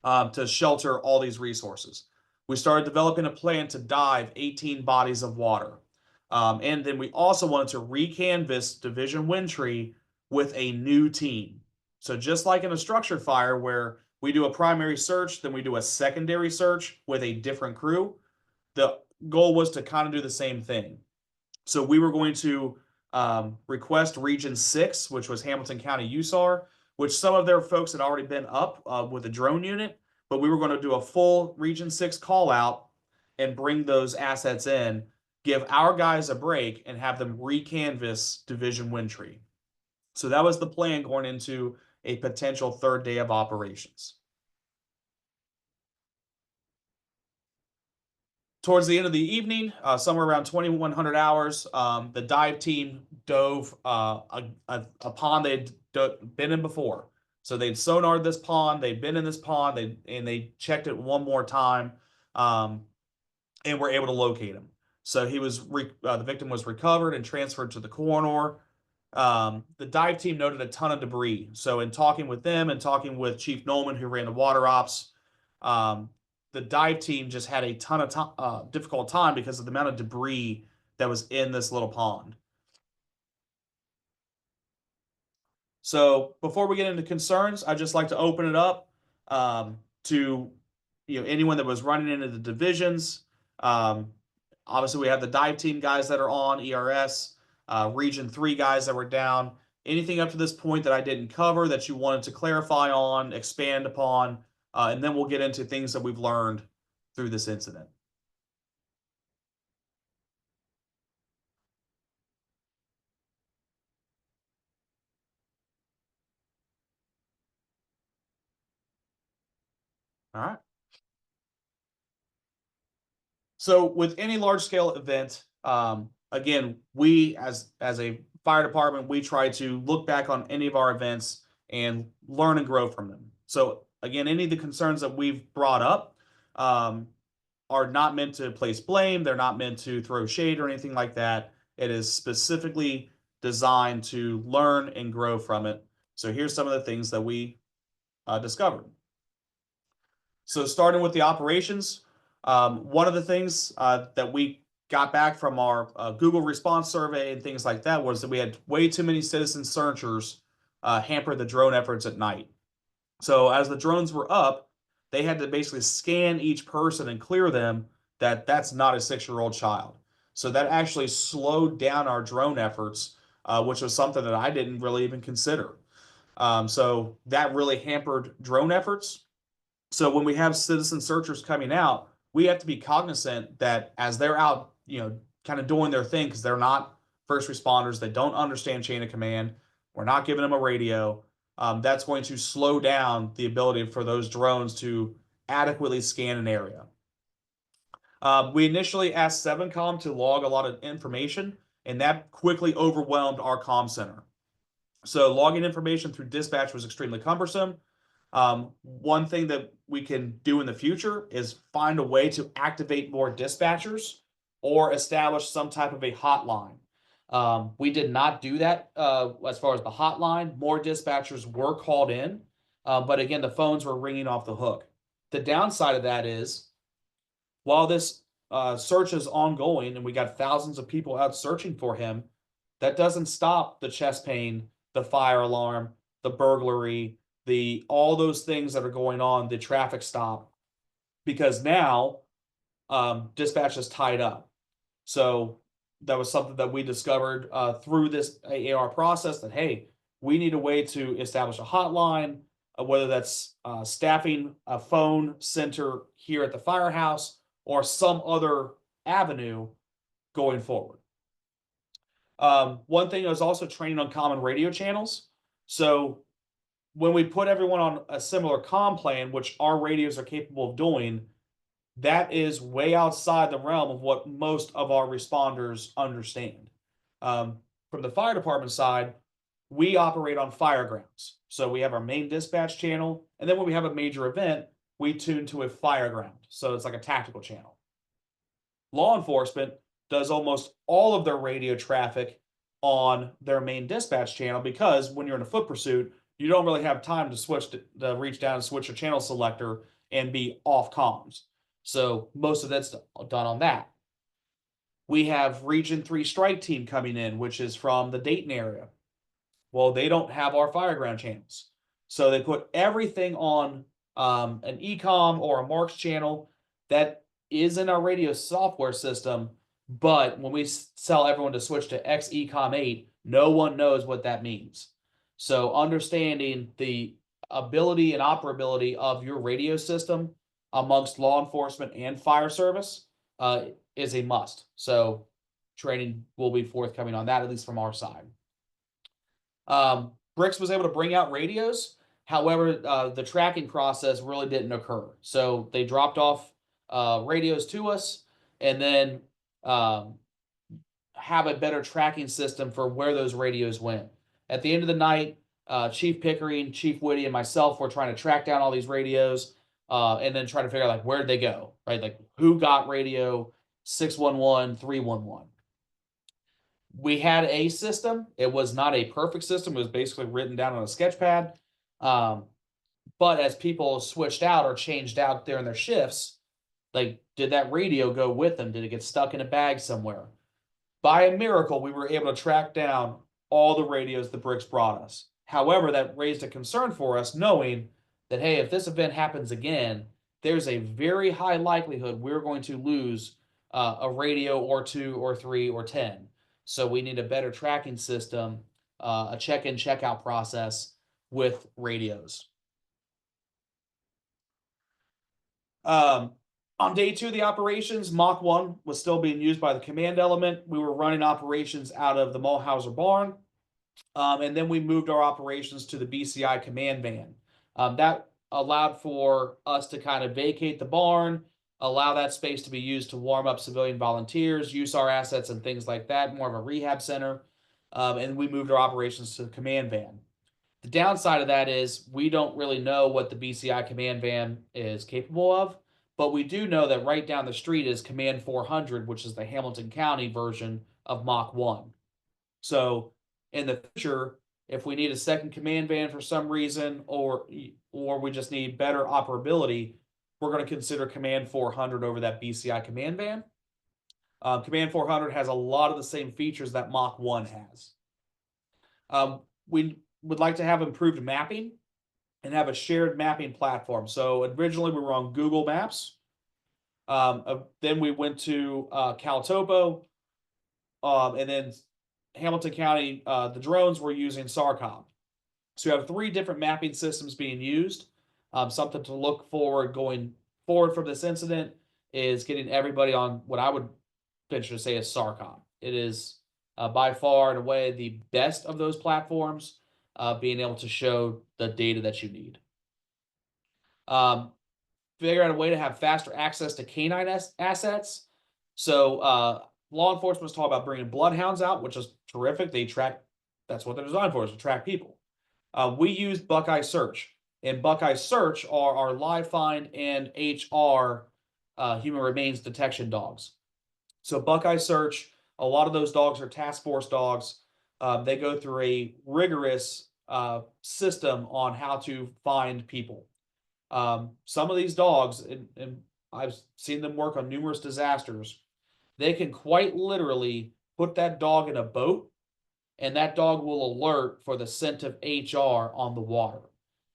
to shelter all these resources. We started developing a plan to dive 18 bodies of water. And then we also wanted to recanvass Division Wyndtree with a new team. So just like in a structured fire where we do a primary search, then we do a secondary search with a different crew, the goal was to kind of do the same thing. So we were going to request Region 6, which was Hamilton County USAR, which some of their folks had already been up with a drone unit, but we were going to do a full Region 6 call out and bring those assets in, give our guys a break, and have them recanvass Division Wyndtree. So that was the plan going into a potential 3rd day of operations. Towards the end of the evening, somewhere around 2100 hours, the dive team dove a pond they'd been in before. So they'd sonared this pond, they'd been in this pond, they checked it one more time, and were able to locate him. So the victim was recovered and transferred to the coroner. The dive team noted a ton of debris. So in talking with them and talking with Chief Nolan, who ran the water ops, um, the dive team just had a ton of difficult time because of the amount of debris that was in this little pond. So before we get into concerns, I'd just like to open it up to anyone that was running into the divisions. Um, Obviously, we have the dive team guys that are on ERS, Region 3 guys that were down. Anything up to this point that I didn't cover that you wanted to clarify on, expand upon, and then we'll get into things that we've learned through this incident. All right. So with any large scale event, again, we as a fire department, we try to look back on any of our events and learn and grow from them. So again, any of the concerns that we've brought up are not meant to place blame. They're not meant to throw shade or anything like that. It is specifically designed to learn and grow from it. So here's some of the things that we discovered. So starting with the operations, one of the things that we got back from our Google response survey and things like that was that we had way too many citizen searchers hamper the drone efforts at night. So as the drones were up, they had to basically scan each person and clear them that that's not a 6-year-old child. So that actually slowed down our drone efforts, which was something that I didn't really even consider. So that really hampered drone efforts. So when we have citizen searchers coming out, we have to be cognizant that as they're out, kind of doing their thing because they're not first responders, they don't understand chain of command. We're not giving them a radio. That's going to slow down the ability for those drones to adequately scan an area. We initially asked 7Com to log a lot of information, and that quickly overwhelmed our comm center. So logging information through dispatch was extremely cumbersome. One thing that we can do in the future is find a way to activate more dispatchers or establish some type of a hotline. We did not do that as far as the hotline. More dispatchers were called in, but again, the phones were ringing off the hook. The downside of that is while this search is ongoing and we got thousands of people out searching for him, that doesn't stop the chest pain, the fire alarm, the burglary, the all those things that are going on, the traffic stop, because now dispatch is tied up. So that was something that we discovered through this AAR process that, hey, we need a way to establish a hotline, whether that's staffing a phone center here at the firehouse or some other avenue going forward. One thing is also training on common radio channels. So when we put everyone on a similar comm plan, which our radios are capable of doing, that is way outside the realm of what most of our responders understand. From the fire department side, we operate on fire grounds. So we have our main dispatch channel, and then when we have a major event, we tune to a fire ground. So it's like a tactical channel. Law enforcement does almost all of their radio traffic on their main dispatch channel because when you're in a foot pursuit, you don't really have time to to reach down and switch a channel selector and be off comms. So most of that's done on that. We have Region 3 strike team coming in, which is from the Dayton area. Well, they don't have our fireground channels. So they put everything on an ECOM or a Marks channel that is in our radio software system. But when we tell everyone to switch to XECOM 8, no one knows what that means. So understanding the ability and operability of your radio system amongst law enforcement and fire service is a must. So training will be forthcoming on that, at least from our side. Bricks was able to bring out radios. However, the tracking process really didn't occur. So they dropped off radios to us and then have a better tracking system for where those radios went. At the end of the night, Chief Pickering, Chief Whitty, and myself were trying to track down all these radios and then try to figure out like where did they go, right? Like who got radio 611, 311. We had a system. It was not a perfect system. It was basically written down on a sketch pad. Um, but as people switched out or changed out during their shifts, like, did that radio go with them? Did it get stuck in a bag somewhere? By a miracle, we were able to track down all the radios the bricks brought us. However, that raised a concern for us, knowing that, hey, if this event happens again, there's a very high likelihood we're going to lose a radio or two or three or 10. So we need a better tracking system, a check in, check out process with radios. Um, on day 2 of the operations, Mach 1 was still being used by the command element. We were running operations out of the Mulhauser barn. And then we moved our operations to the BCI command van. That allowed for us to kind of vacate the barn, allow that space to be used to warm up civilian volunteers, use our assets and things like that, more of a rehab center. And we moved our operations to the command van. The downside of that is we don't really know what the BCI command van is capable of, but we do know that right down the street is Command 400, which is the Hamilton County version of Mach 1. So in the future, if we need a second command van for some reason, or we just need better operability, we're going to consider Command 400 over that BCI command van. Command 400 has a lot of the same features that Mach 1 has. We would like to have improved mapping and have a shared mapping platform. So originally we were on Google Maps. Then we went to Caltopo, and then Hamilton County, the drones were using SARCOM. So you have 3 different mapping systems being used. Something to look forward going forward from this incident is getting everybody on what I would venture to say is SARCOM. It is by far and away the best of those platforms, being able to show the data that you need. Um, Figure out a way to have faster access to canine assets. So law enforcement was talking about bringing bloodhounds out, which is terrific. They track, that's what they're designed for, is to track people. We used Buckeye Search, and Buckeye Search are our live find and HR human remains detection dogs. So Buckeye Search, a lot of those dogs are task force dogs. They go through a rigorous system on how to find people. Some of these dogs, and I've seen them work on numerous disasters, they can quite literally put that dog in a boat, and that dog will alert for the scent of HR on the water.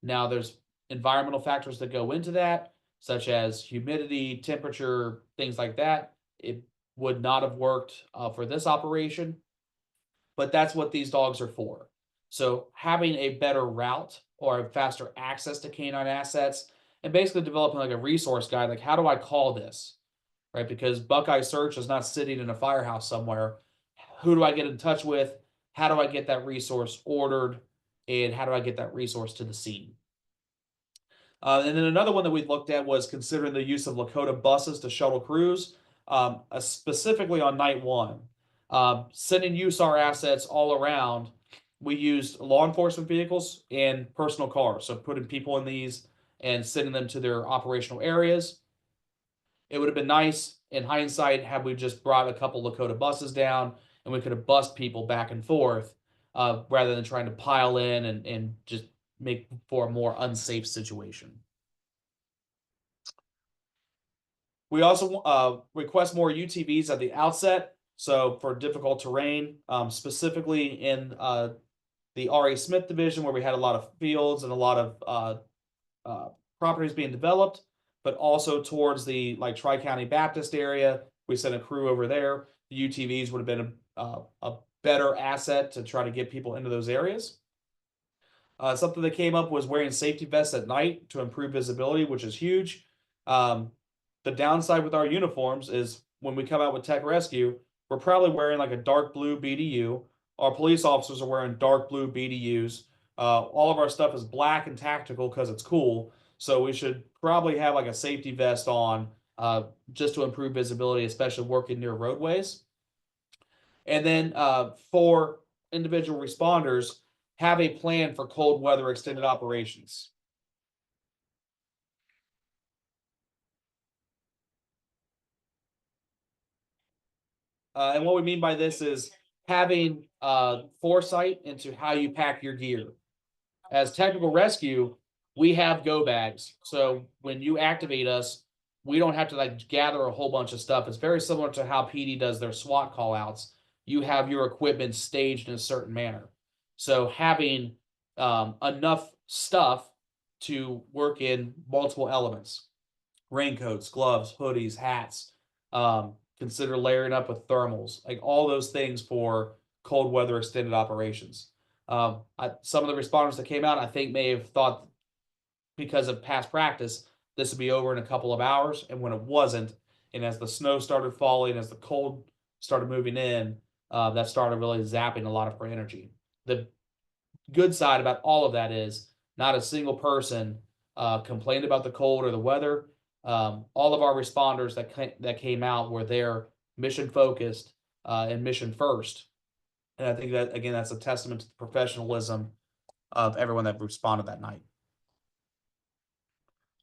Now, there's environmental factors that go into that, such as humidity, temperature, things like that. It would not have worked for this operation, but that's what these dogs are for. So having a better route or a faster access to canine assets, and basically developing like a resource guide, like, how do I call this, right? Because Buckeye Search is not sitting in a firehouse somewhere. Who do I get in touch with? How do I get that resource ordered? And how do I get that resource to the scene? And then another one that we looked at was considering the use of Lakota buses to shuttle crews, specifically on night 1. Sending USAR assets all around, we used law enforcement vehicles and personal cars. So putting people in these and sending them to their operational areas. It would have been nice in hindsight had we just brought a couple Lakota buses down and we could have bussed people back and forth, rather than trying to pile in and just make for a more unsafe situation. We also request more UTVs at the outset. So for difficult terrain, specifically in the R.A. Smith division, where we had a lot of fields and a lot of properties being developed, but also towards the like Tri-County Baptist area, we sent a crew over there. The UTVs would have been a better asset to try to get people into those areas. Something that came up was wearing safety vests at night to improve visibility, which is huge. The downside with our uniforms is when we come out with tech rescue, we're probably wearing like a dark blue BDU. Our police officers are wearing dark blue BDUs. All of our stuff is black and tactical because it's cool. So we should probably have like a safety vest on, just to improve visibility, especially working near roadways. And then for individual responders, have a plan for cold weather extended operations. And what we mean by this is having foresight into how you pack your gear. As technical rescue, we have go bags. So when you activate us, we don't have to like gather a whole bunch of stuff. It's very similar to how PD does their SWAT call outs. You have your equipment staged in a certain manner. So having enough stuff to work in multiple elements, raincoats, gloves, hoodies, hats. Consider layering up with thermals, like all those things for cold weather extended operations. Some of the responders that came out, I think, may have thought because of past practice, this would be over in a couple of hours. And when it wasn't, and as the snow started falling, as the cold started moving in, that started really zapping a lot of our energy. The good side about all of that is not a single person complained about the cold or the weather. All of our responders that came out were there mission focused and mission first. And I think that again, that's a testament to the professionalism of everyone that responded that night.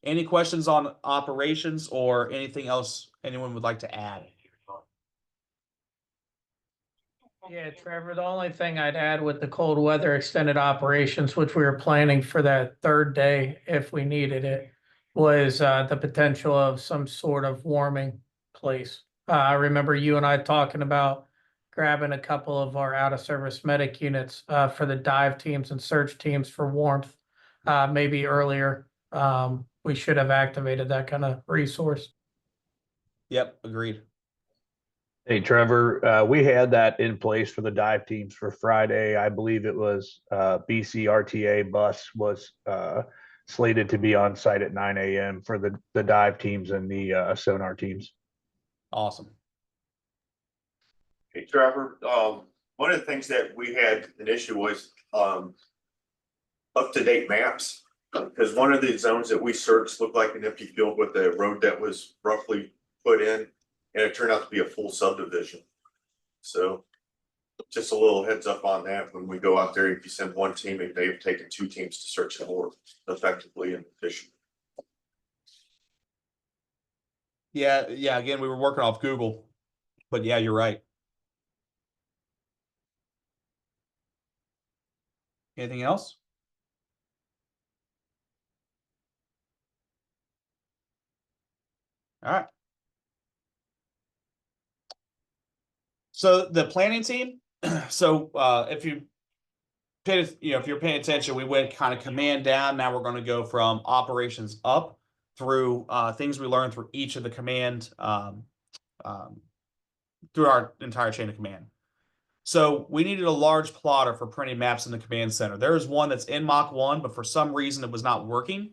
Any questions on operations or anything else anyone would like to add? Yeah, Trevor, the only thing I'd add with the cold weather extended operations, which we were planning for that third day if we needed it, was the potential of some sort of warming place. I remember you and I talking about grabbing a couple of our out of service medic units for the dive teams and search teams for warmth, maybe earlier. We should have activated that kind of resource. Yep, agreed. Hey, Trevor, we had that in place for the dive teams for Friday. I believe it was BC RTA bus was slated to be on site at 9 a.m. for the dive teams and the sonar teams. Awesome. Hey, Trevor, one of the things that we had an issue was up-to-date maps. Because one of the zones that we searched looked like an empty field with a road that was roughly put in, and it turned out to be a full subdivision. So just a little heads up on that when we go out there. If you send one team, they've taken 2 teams to search it more effectively and efficiently. Yeah. Again, we were working off Google, but yeah, you're right. Anything else? All right. So the planning team. So if you if you're paying attention, we went kind of command down. Now we're going to go from operations up through things we learned through each of the command through our entire chain of command. So we needed a large plotter for printing maps in the command center. There is one that's in Mach 1, but for some reason it was not working.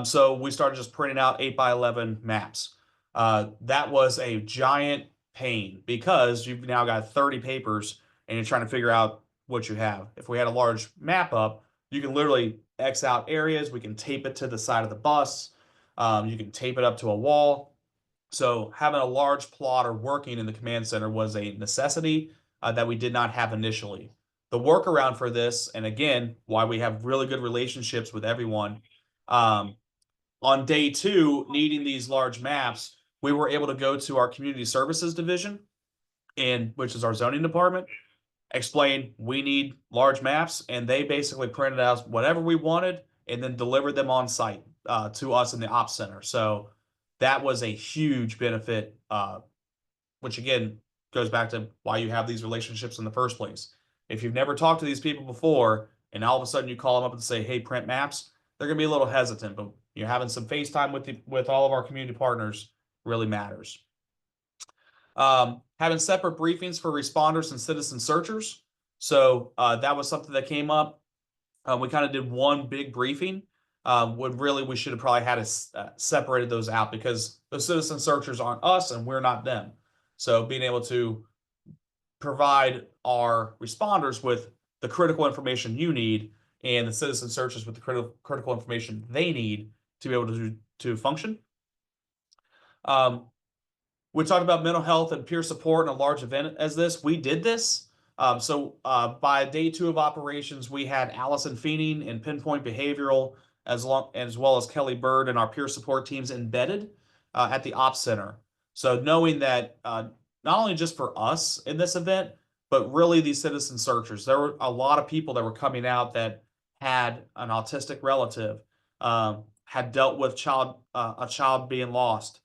So we started just printing out 8x11 maps. That was a giant pain because you've now got 30 papers and you're trying to figure out what you have. If we had a large map up, you can literally X out areas. We can tape it to the side of the bus. You can tape it up to a wall. So having a large plotter working in the command center was a necessity that we did not have initially. The workaround for this, and again, why we have really good relationships with everyone, on day 2, needing these large maps, we were able to go to our community services division, which is our zoning department, explain we need large maps, and they basically printed out whatever we wanted and then delivered them on site to us in the ops center. So that was a huge benefit, which again goes back to why you have these relationships in the first place. If you've never talked to these people before and all of a sudden you call them up and say, hey, print maps, they're going to be a little hesitant, but you're having some FaceTime with all of our community partners really matters. Having separate briefings for responders and citizen searchers. So that was something that came up. We kind of did one big briefing. When really we should have probably had separated those out because the citizen searchers aren't us and we're not them. So being able to provide our responders with the critical information you need and the citizen searchers with the critical information they need to be able to function. We talked about mental health and peer support in a large event as this. We did this. So by day 2 of operations, we had Allison Feening and Pinpoint Behavioral as well as Kelly Bird and our peer support teams embedded at the ops center. So knowing that not only just for us in this event, but really these citizen searchers, there were a lot of people that were coming out that had an autistic relative, had dealt with a child being lost.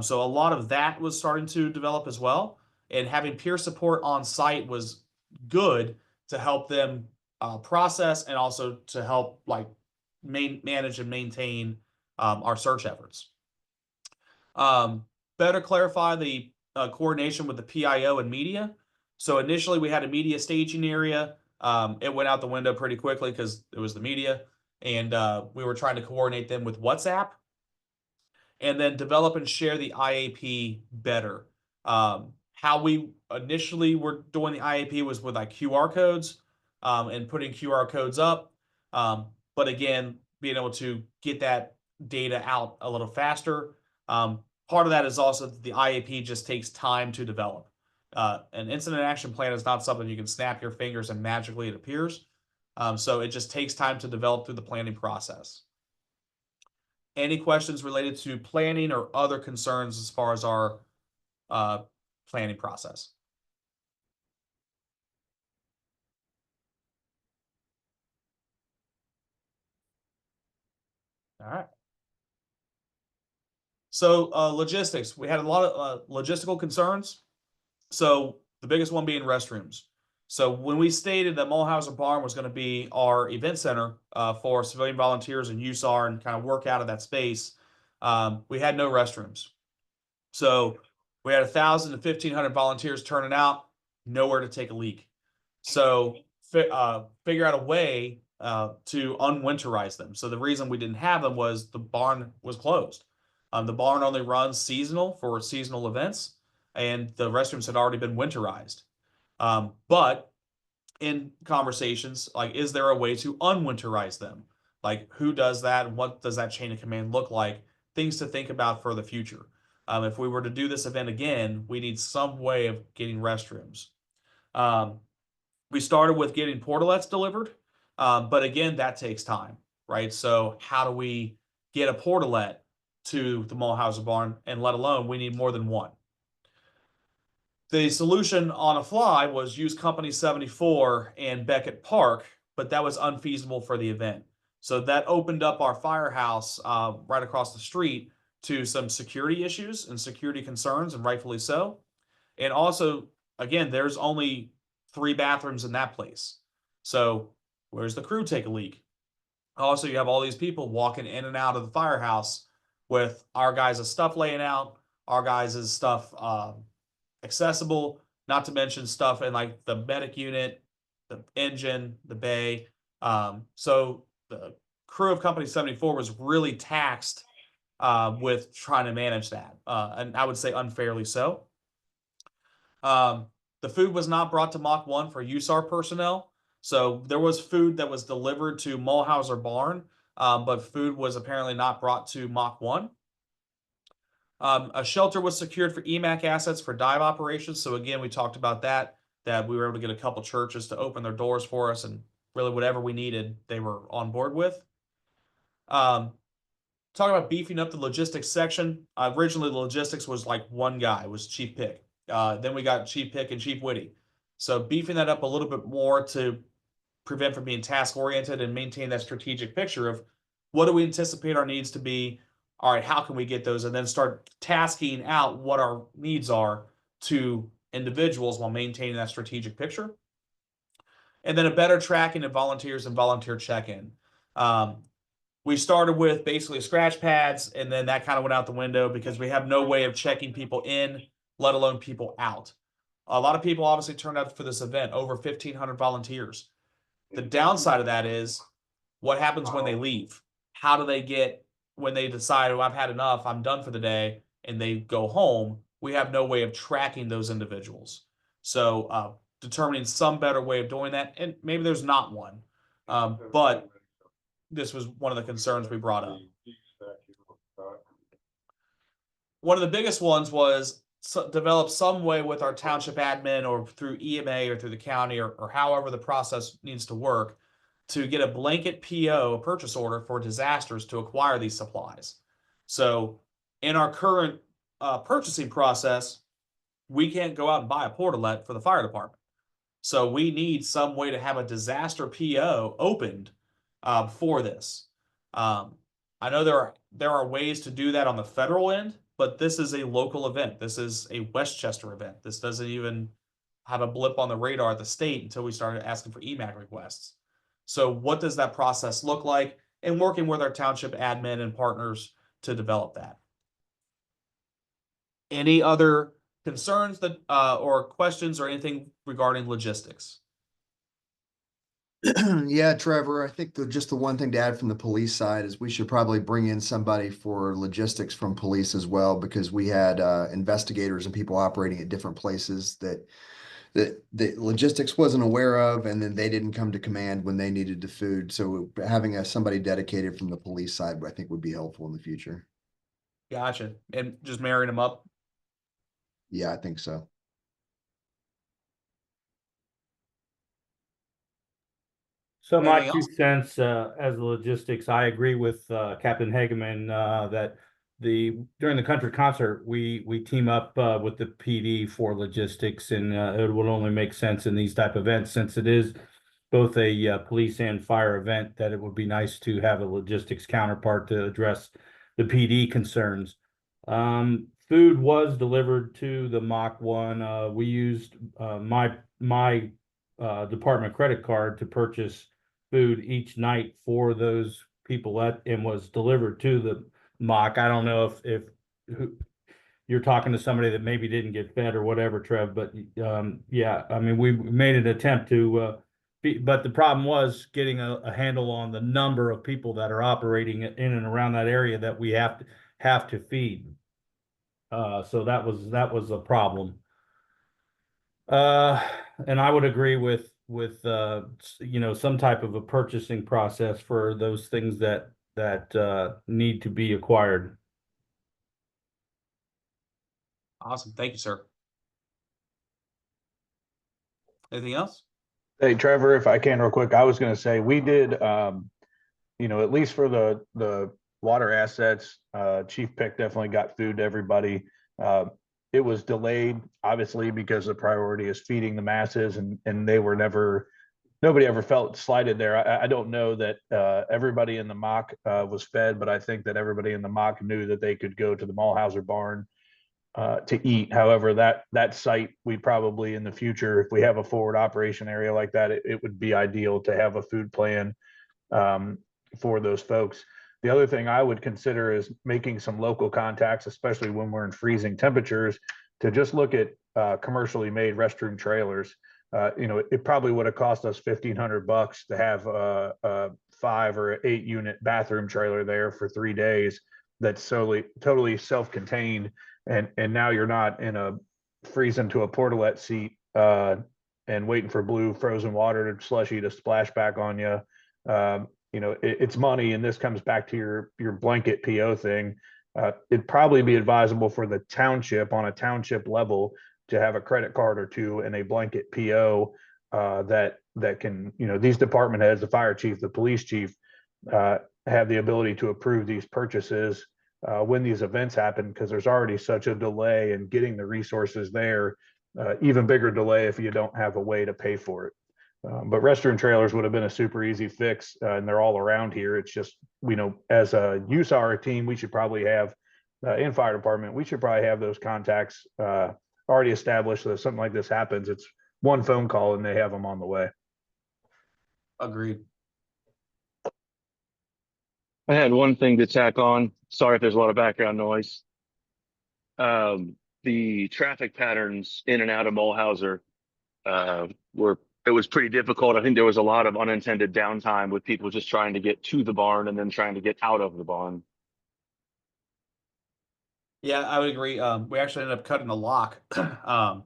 So a lot of that was starting to develop as well, and having peer support on site was good to help them process and also to help like manage and maintain our search efforts. Better clarify the coordination with the PIO and media. So initially we had a media staging area. It went out the window pretty quickly because it was the media, and we were trying to coordinate them with WhatsApp, and then develop and share the IAP better. How we initially were doing the IAP was with like QR codes and putting QR codes up. But again, being able to get that data out a little faster. Part of that is also that the IAP just takes time to develop. An incident action plan is not something you can snap your fingers and magically it appears. So it just takes time to develop through the planning process. Any questions related to planning or other concerns as far as our planning process? All right. So logistics, we had a lot of logistical concerns. So the biggest one being restrooms. So when we stated that Mulhauser Barn was going to be our event center for civilian volunteers and USAR and kind of work out of that space, we had no restrooms. So we had 1,000 to 1,500 volunteers turning out, nowhere to take a leak. So figure out a way to unwinterize them. So the reason we didn't have them was the barn was closed. The barn only runs seasonal for seasonal events, and the restrooms had already been winterized. But in conversations, like, is there a way to unwinterize them? Like, who does that? And what does that chain of command look like? Things to think about for the future. If we were to do this event again, we need some way of getting restrooms. We started with getting portalets delivered, but again, that takes time, right? So how do we get a portalet to the Mulhauser Barn, and let alone we need more than one? The solution on a fly was use Company 74 and Beckett Park, but that was unfeasible for the event. So that opened up our firehouse right across the street to some security issues and security concerns, and rightfully so. And also, again, there's only 3 bathrooms in that place. So where's the crew take a leak? Also, you have all these people walking in and out of the firehouse with our guys' stuff laying out, our guys' stuff accessible, not to mention stuff in like the medic unit, the engine, the bay. So the crew of Company 74 was really taxed with trying to manage that, and I would say unfairly so. The food was not brought to Mach 1 for USAR personnel. So there was food that was delivered to Mulhauser Barn, but food was apparently not brought to Mach 1. A shelter was secured for EMAC assets for dive operations. So again, we talked about that we were able to get a couple churches to open their doors for us, and really whatever we needed, they were on board with. Talking about beefing up the logistics section. Originally, the logistics was like one guy, was Chief Pick. Then we got Chief Pick and Chief Whitty. So beefing that up a little bit more to prevent from being task-oriented and maintain that strategic picture of what do we anticipate our needs to be? All right, how can we get those? And then start tasking out what our needs are to individuals while maintaining that strategic picture. And then a better tracking of volunteers and volunteer check-in. We started with basically scratch pads, and then that kind of went out the window because we have no way of checking people in, let alone people out. A lot of people obviously turned out for this event, over 1,500 volunteers. The downside of that is what happens when they leave? How do they get, when they decide, oh, I've had enough, I'm done for the day, and they go home? We have no way of tracking those individuals. So determining some better way of doing that, and maybe there's not one, but this was one of the concerns we brought up. One of the biggest ones was develop some way with our township admin or through EMA or through the county or however the process needs to work to get a blanket PO, a purchase order for disasters to acquire these supplies. So in our current purchasing process, we can't go out and buy a portalet for the fire department. So we need some way to have a disaster PO opened for this. I know there are ways to do that on the federal end, but this is a local event. This is a Westchester event. This doesn't even have a blip on the radar at the state until we started asking for EMAC requests. So what does that process look like? And working with our township admin and partners to develop that. Any other concerns that or questions or anything regarding logistics? Yeah, Trevor, I think just the one thing to add from the police side is we should probably bring in somebody for logistics from police as well, because we had investigators and people operating at different places that the logistics wasn't aware of, and then they didn't come to command when they needed the food. So having somebody dedicated from the police side, I think would be helpful in the future. Gotcha. And just marrying them up. Yeah, I think so. So my Anything two else? cents, as logistics, I agree with, Captain Hageman, that during the country concert, we team up, with the PD for logistics, and, it will only make sense in these type of events, since it is both a, police and fire event, that it would be nice to have a logistics counterpart to address the PD concerns. Food was delivered to the Mach 1. We used, my department credit card to purchase food each night for those people and was delivered to the mock. I don't know if you're talking to somebody that maybe didn't get fed or whatever, Trev, but yeah, I mean, we made an attempt to but the problem was getting a handle on the number of people that are operating in and around that area that we have to feed. So that was a problem. And I would agree with some type of a purchasing process for those things that need to be acquired. Awesome. Thank you, sir. Anything else? Hey, Trevor, if I can real quick, I was going to say we did, at least for the water assets, Chief Pick definitely got food to everybody. It was delayed, obviously, because the priority is feeding the masses, and nobody ever felt slighted there. I don't know that everybody in the mock was fed, but I think that everybody in the mock knew that they could go to the Mulhauser barn to eat. However, that site, we probably in the future, if we have a forward operation area like that, it would be ideal to have a food plan for those folks. The other thing I would consider is making some local contacts, especially when we're in freezing temperatures, to just look at commercially made restroom trailers. It probably would have cost us $1,500 to have a 5 or 8 unit bathroom trailer there for 3 days. That's totally self-contained, and now you're not in a freezing to a portalette seat and waiting for blue frozen water to slushy to splash back on you. It's money, and this comes back to your blanket PO thing. It'd probably be advisable for the township on a township level to have a credit card or two and a blanket PO that can, these department heads, the fire chief, the police chief, have the ability to approve these purchases when these events happen, because there's already such a delay in getting the resources there. Even bigger delay if you don't have a way to pay for it. But restroom trailers would have been a super easy fix, and they're all around here. It's just, as a USAR team, we should probably have, in fire department, we should probably have those contacts already established, so if something like this happens, it's one phone call and they have them on the way. Agreed. I had one thing to tack on. Sorry if there's a lot of background noise. The traffic patterns in and out of Mulhauser it was pretty difficult. I think there was a lot of unintended downtime with people just trying to get to the barn and then trying to get out of the barn. Yeah, I would agree. We actually ended up cutting a lock at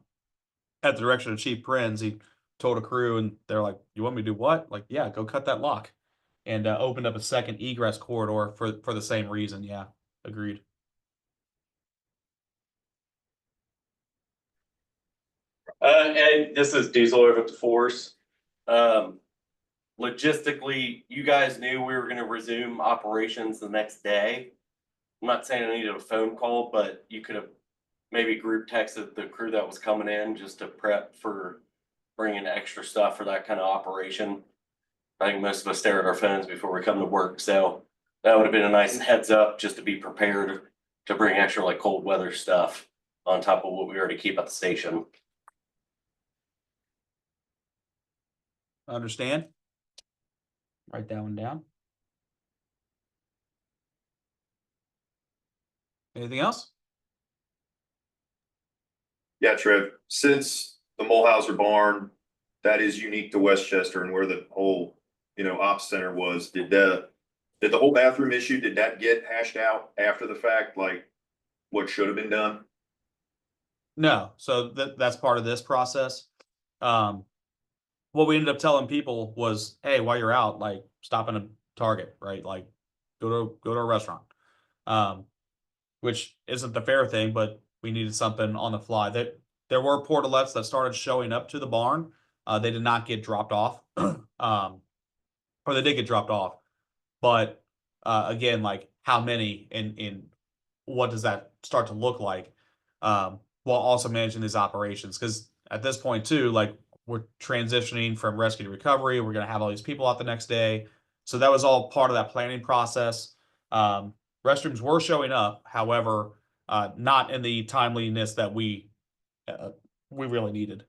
the direction of Chief Prinz. He told a crew, and they're like, "You want me to do what?" Like, yeah, go cut that lock, and opened up a second egress corridor for the same reason. Yeah, agreed. Ed, this is Diesel over at the Force. Logistically, you guys knew we were going to resume operations the next day. I'm not saying I needed a phone call, but you could have maybe group texted the crew that was coming in just to prep for bringing extra stuff for that kind of operation. I think most of us stare at our phones before we come to work, so that would have been a nice heads up just to be prepared to bring extra like cold weather stuff on top of what we already keep at the station. Understand? Write that one down. Anything else? Yeah, Trev, since the Mulhauser barn, that is unique to Westchester and where the whole, ops center was, did the whole bathroom issue, did that get hashed out after the fact, like what should have been done? No, so that's part of this process. What we ended up telling people was, hey, while you're out, like stop in a Target, right? Like go to a restaurant. Which isn't the fair thing, but we needed something on the fly. That there were portalets that started showing up to the barn. They did not get dropped off. Or they did get dropped off. But again, like how many and what does that start to look like? While also managing these operations. Because at this point too, like we're transitioning from rescue to recovery. We're gonna have all these people out the next day. So that was all part of that planning process. Restrooms were showing up, however, not in the timeliness that we really needed.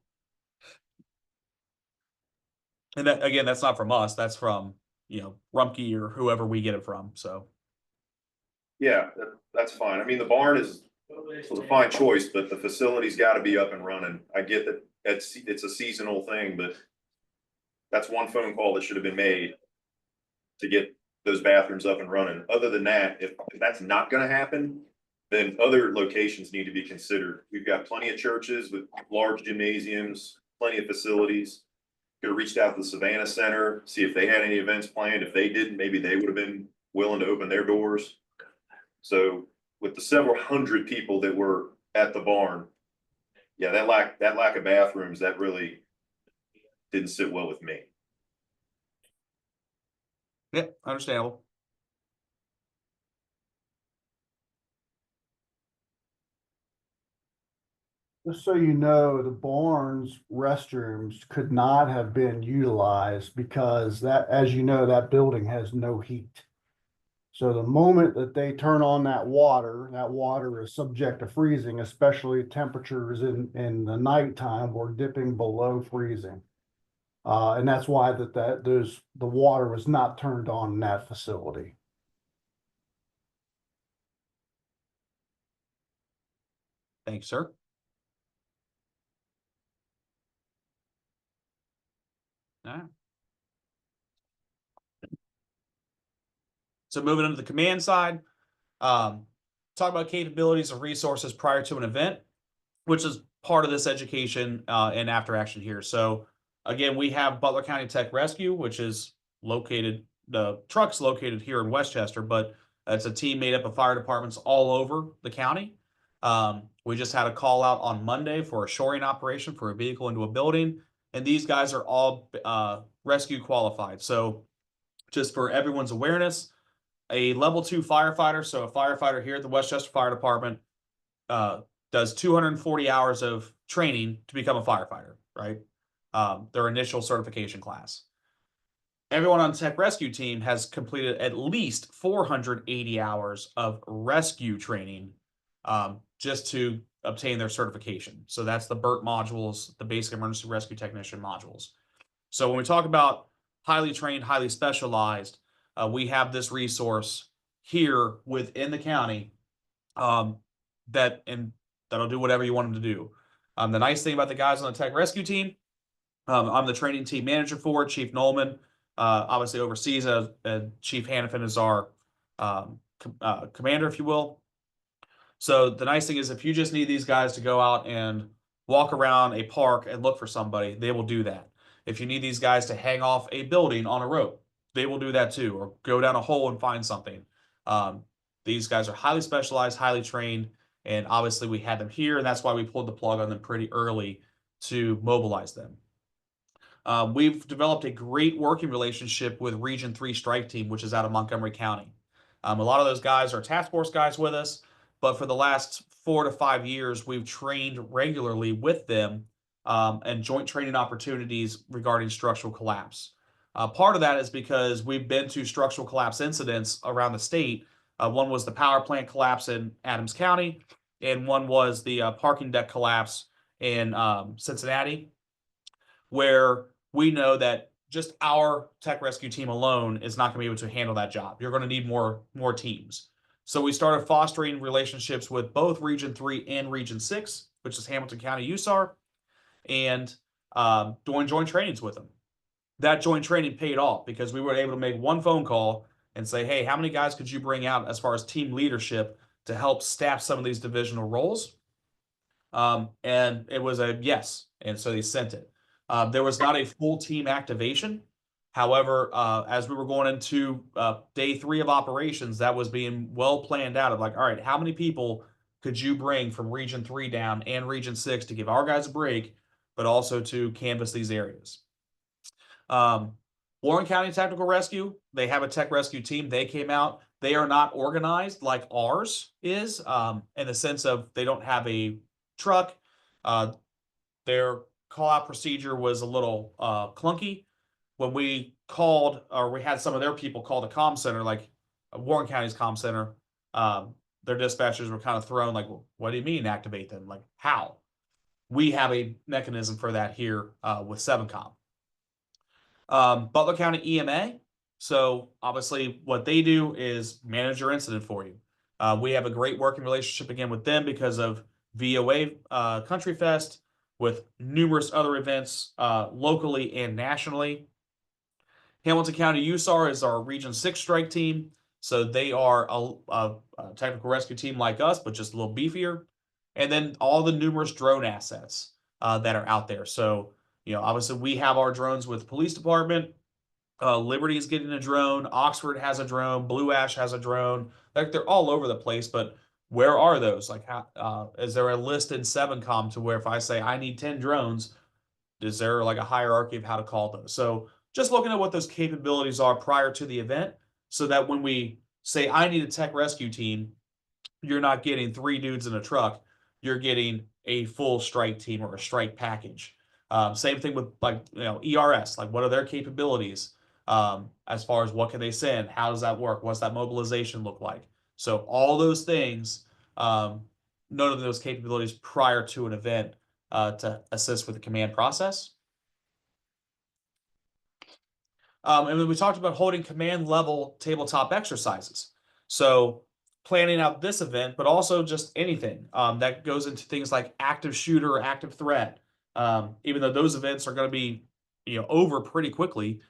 And that again, that's not from us. That's from Rumpke or whoever we get it from. So Yeah, that's fine. I mean, the barn was a fine choice, but the facility's got to be up and running. I get that it's a seasonal thing, but that's one phone call that should have been made to get those bathrooms up and running. Other than that, if that's not going to happen, then other locations need to be considered. We've got plenty of churches with large gymnasiums, plenty of facilities. Could have reached out to the Savannah Center, see if they had any events planned. If they didn't, maybe they would have been willing to open their doors. So with the several hundred people that were at the barn, yeah, that lack of bathrooms, that really didn't sit well with me. yeah, understandable. Just so you know, the barn's restrooms could not have been utilized because that, as you know, that building has no heat. So the moment that they turn on that water is subject to freezing, especially temperatures in the nighttime were dipping below freezing. And that's why the water was not turned on in that facility. Thanks, sir. All right. So moving into the command side, talk about capabilities and resources prior to an event, which is part of this education and after action here. So again, we have Butler County Tech Rescue, which is located, the truck's located here in Westchester, but it's a team made up of fire departments all over the county. We just had a call out on Monday for a shoring operation for a vehicle into a building, and these guys are all rescue qualified. So just for everyone's awareness, a level 2 firefighter, so a firefighter here at the Westchester Fire Department, does 240 hours of training to become a firefighter, right? Their initial certification class. Everyone on the Tech Rescue team has completed at least 480 hours of rescue training just to obtain their certification. So that's the BERT modules, the Basic Emergency Rescue Technician modules. So when we talk about highly trained, highly specialized, we have this resource here within the county that'll do whatever you want them to do. The nice thing about the guys on the Tech Rescue team, I'm the training team manager for it. Chief Nolman obviously oversees Chief Hannafin is our commander, if you will. So the nice thing is if you just need these guys to go out and walk around a park and look for somebody, they will do that. If you need these guys to hang off a building on a rope, they will do that too, or go down a hole and find something. These guys are highly specialized, highly trained, and obviously we had them here, and that's why we pulled the plug on them pretty early to mobilize them. We've developed a great working relationship with Region 3 Strike Team, which is out of Montgomery County. A lot of those guys are task force guys with us, but for the last 4 to 5 years, we've trained regularly with them and joint training opportunities regarding structural collapse. Part of that is because we've been to structural collapse incidents around the state. One was the power plant collapse in Adams County, and one was the parking deck collapse in Cincinnati, where we know that just our tech rescue team alone is not going to be able to handle that job. You're going to need more teams. So we started fostering relationships with both Region 3 and Region 6, which is Hamilton County USAR, and doing joint trainings with them. That joint training paid off because we were able to make one phone call and say, hey, how many guys could you bring out as far as team leadership to help staff some of these divisional roles? And it was a yes. And so they sent it. There was not a full team activation. However, as we were going into day 3 of operations, that was being well planned out of like, all right, how many people could you bring from Region 3 down and Region 6 to give our guys a break, but also to canvass these areas? Warren County Technical Rescue, they have a tech rescue team. They came out. They are not organized like ours is, in the sense of they don't have a truck. Their call-out procedure was a little clunky. When we called, or we had some of their people call the comm center, like Warren County's comm center, their dispatchers were kind of thrown like, well, what do you mean activate them? Like, how? We have a mechanism for that here with 7Com. Butler County EMA. So obviously what they do is manage your incident for you. We have a great working relationship again with them because of VOA Country Fest, with numerous other events locally and nationally. Hamilton County USAR is our Region 6 strike team. So they are a technical rescue team like us, but just a little beefier. And then all the numerous drone assets that are out there. So, obviously we have our drones with police department. Liberty is getting a drone. Oxford has a drone. Blue Ash has a drone. Like, they're all over the place, but where are those? Like, how, is there a list in 7Com to where if I say I need 10 drones, is there like a hierarchy of how to call those? So just looking at what those capabilities are prior to the event, so that when we say I need a tech rescue team, you're not getting 3 dudes in a truck. You're getting a full strike team or a strike package. Same thing with ERS. Like, what are their capabilities? As far as what can they send? How does that work? What's that mobilization look like? So all those things, none of those capabilities prior to an event to assist with the command process. And then we talked about holding command level tabletop exercises. So planning out this event, but also just anything that goes into things like active shooter or active threat. Even though those events are going to be, over pretty quickly,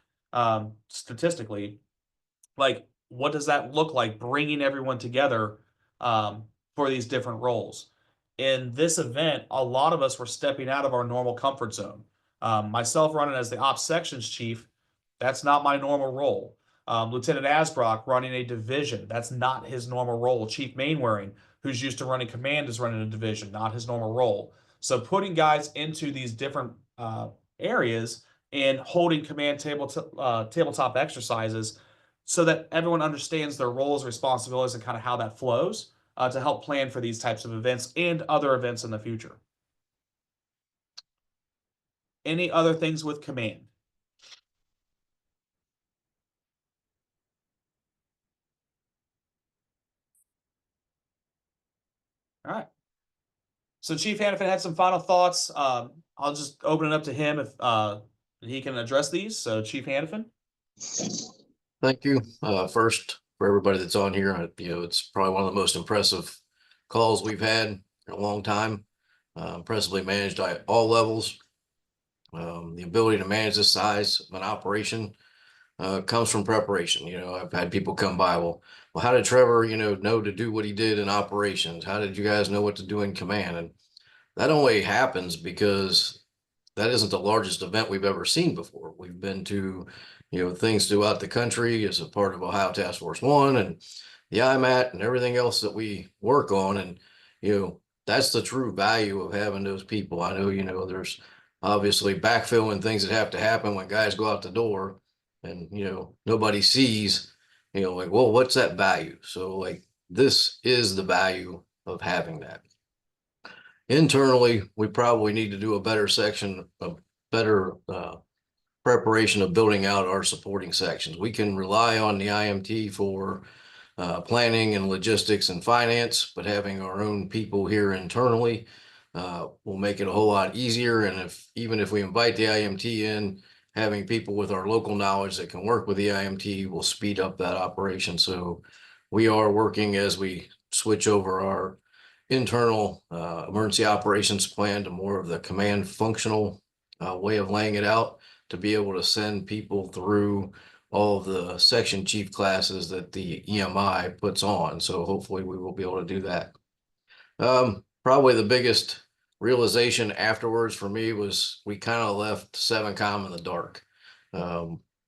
statistically, like, what does that look like? Bringing everyone together for these different roles. In this event, a lot of us were stepping out of our normal comfort zone. Myself running as the ops sections chief, that's not my normal role. Lieutenant Asbrock running a division, that's not his normal role. Chief Mainwaring, who's used to running command, is running a division, not his normal role. So putting guys into these different areas and holding command tabletop exercises so that everyone understands their roles, responsibilities, and kind of how that flows to help plan for these types of events and other events in the future. Any other things with command? All right. So Chief Hannafin had some final thoughts. I'll just open it up to him if he can address these. So Chief Hannafin. Thank you. First, for everybody that's on here, it's probably one of the most impressive calls we've had in a long time. Impressively managed at all levels. The ability to manage this size of an operation comes from preparation. I've had people come by, well, how did Trevor, know to do what he did in operations? How did you guys know what to do in command? And that only happens because that isn't the largest event we've ever seen before. We've been to, things throughout the country as a part of Ohio Task Force 1 and the IMAT and everything else that we work on. And, that's the true value of having those people. I know, there's obviously backfilling things that have to happen when guys go out the door and, nobody sees, like, well, what's that value? So like, this is the value of having that. internally, we probably need to do a better section, a better preparation of building out our supporting sections. We can rely on the IMT for planning and logistics and finance, but having our own people here internally will make it a whole lot easier. And even if we invite the IMT in, having people with our local knowledge that can work with the IMT will speed up that operation. So we are working as we switch over our internal emergency operations plan to more of the command functional way of laying it out, to be able to send people through all of the section chief classes that the EMI puts on. So hopefully we will be able to do that. Probably the biggest realization afterwards for me was we kind of left 7Com in the dark.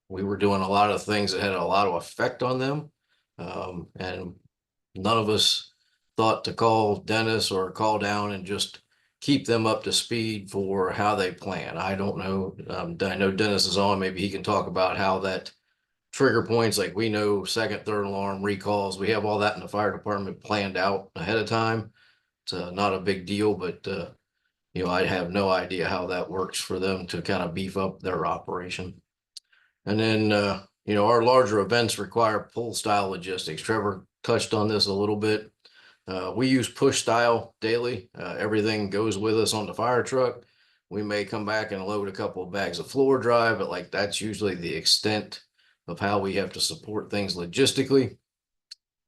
We were doing a lot of things that had a lot of effect on them. And none of us thought to call Dennis or call down and just keep them up to speed for how they plan. I don't know. I know Dennis is on. Maybe he can talk about how that trigger points, like we know second, third alarm recalls. We have all that in the fire department planned out ahead of time. It's not a big deal, but I have no idea how that works for them to kind of beef up their operation. And then, our larger events require pull style logistics. Trevor touched on this a little bit. We use push style daily. Everything goes with us on the fire truck. We may come back and load a couple of bags of floor dry, but that's usually the extent of how we have to support things logistically.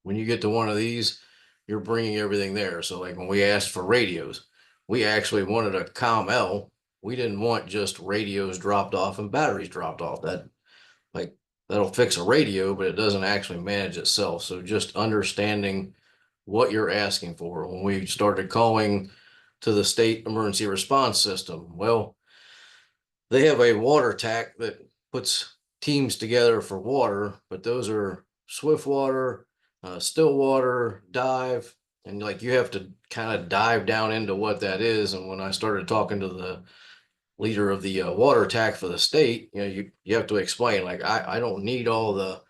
When you get to one of these, you're bringing everything there. So when we asked for radios, we actually wanted a COM-L. We didn't want just radios dropped off and batteries dropped off. That'll fix a radio, but it doesn't actually manage itself. So just understanding what you're asking for. When we started calling to the state emergency response system, well, they have a water TAC that puts teams together for water, but those are swift water, still water, dive, and you have to kind of dive down into what that is. And when I started talking to the leader of the water TAC for the state, you have to explain, I don't need all the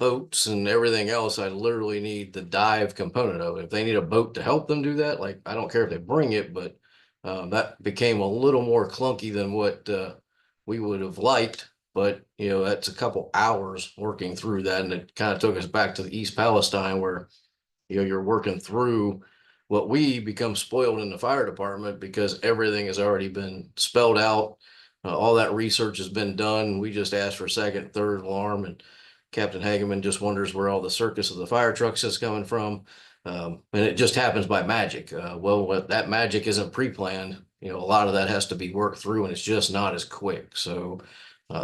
boats and everything else. I literally need the dive component of it. If they need a boat to help them do that, I don't care if they bring it, but that became a little more clunky than what we would have liked. But that's a couple hours working through that, and it kind of took us back to the East Palestine, where you're working through what we become spoiled in the fire department because everything has already been spelled out. All that research has been done. We just asked for second, third alarm, and Captain Hageman just wonders where all the circus of the fire trucks is coming from. And it just happens by magic. That magic isn't pre-planned. A lot of that has to be worked through, and it's just not as quick. So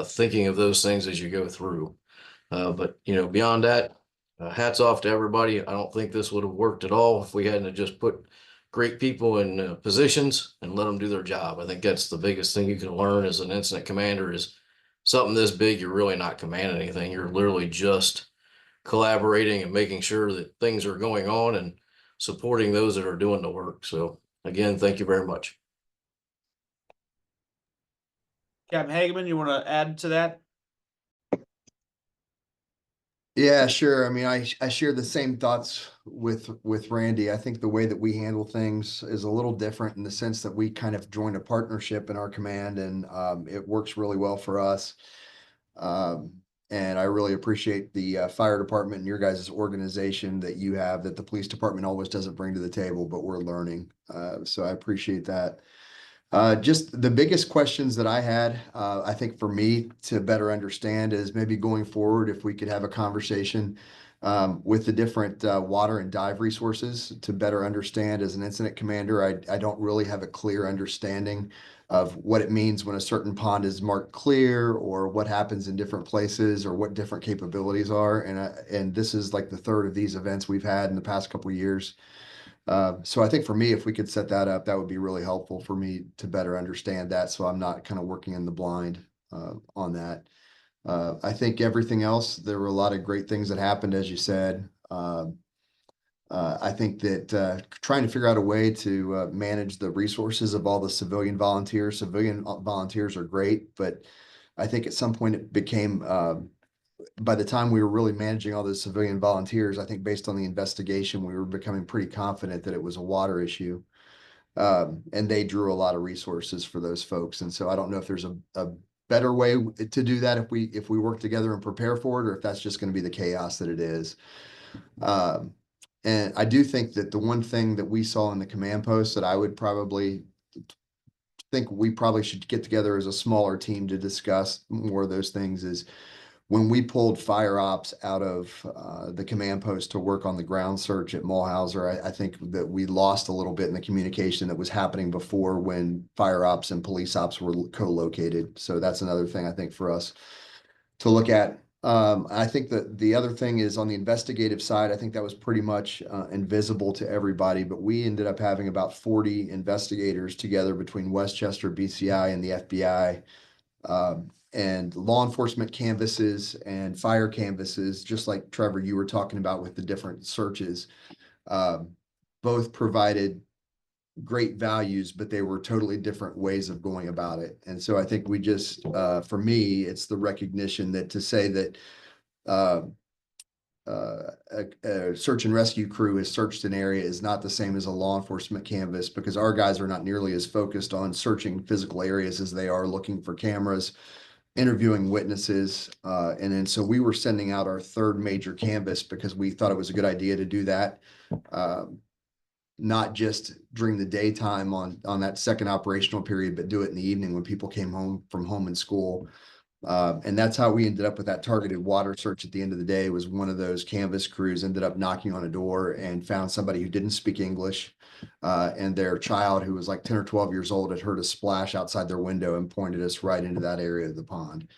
thinking of those things as you go through. But beyond that, hats off to everybody. I don't think this would have worked at all if we hadn't just put great people in positions and let them do their job. I think that's the biggest thing you can learn as an incident commander is something this big, you're really not commanding anything. You're literally just collaborating and making sure that things are going on and supporting those that are doing the work. So again, thank you very much. Captain Hageman, you want to add to that? Yeah, sure. I mean, I share the same thoughts with Randy. I think the way that we handle things is a little different in the sense that we kind of join a partnership in our command, and it works really well for us. And I really appreciate the fire department and your guys' organization that you have, that the police department always doesn't bring to the table, but we're learning. So I appreciate that. Just the biggest questions that I had, I think for me to better understand is maybe going forward, if we could have a conversation with the different water and dive resources to better understand as an incident commander. I don't really have a clear understanding of what it means when a certain pond is marked clear, or what happens in different places, or what different capabilities are. And this is like the third of these events we've had in the past couple of years. So I think for me, if we could set that up, that would be really helpful for me to better understand that, so I'm not kind of working in the blind on that. I think everything else, there were a lot of great things that happened, as you said. I think that trying to figure out a way to manage the resources of all the civilian volunteers are great, but I think at some point it became by the time we were really managing all those civilian volunteers, I think based on the investigation, we were becoming pretty confident that it was a water issue. And they drew a lot of resources for those folks. And so I don't know if there's a better way to do that if we work together and prepare for it, or if that's just going to be the chaos that it is. And I do think that the one thing that we saw in the command post that I would probably think we probably should get together as a smaller team to discuss more of those things is when we pulled fire ops out of the command post to work on the ground search at Mulhauser, I think that we lost a little bit in the communication that was happening before when fire ops and police ops were co-located. So that's another thing I think for us to look at. I think that the other thing is on the investigative side, I think that was pretty much invisible to everybody, but we ended up having about 40 investigators together between Westchester, BCI, and the FBI. And law enforcement canvases and fire canvases, just like Trevor, you were talking about with the different searches, both provided great values, but they were totally different ways of going about it. And so I think we just, for me, it's the recognition that to say that a search and rescue crew has searched an area is not the same as a law enforcement canvas, because our guys are not nearly as focused on searching physical areas as they are looking for cameras, interviewing witnesses. And then so we were sending out our third major canvas because we thought it was a good idea to do that. Not just during the daytime on that second operational period, but do it in the evening when people came home from home and school. And that's how we ended up with that targeted water search at the end of the day. Was one of those canvas crews ended up knocking on a door and found somebody who didn't speak English. And their child, who was like 10 or 12 years old, had heard a splash outside their window and pointed us right into that area of the pond.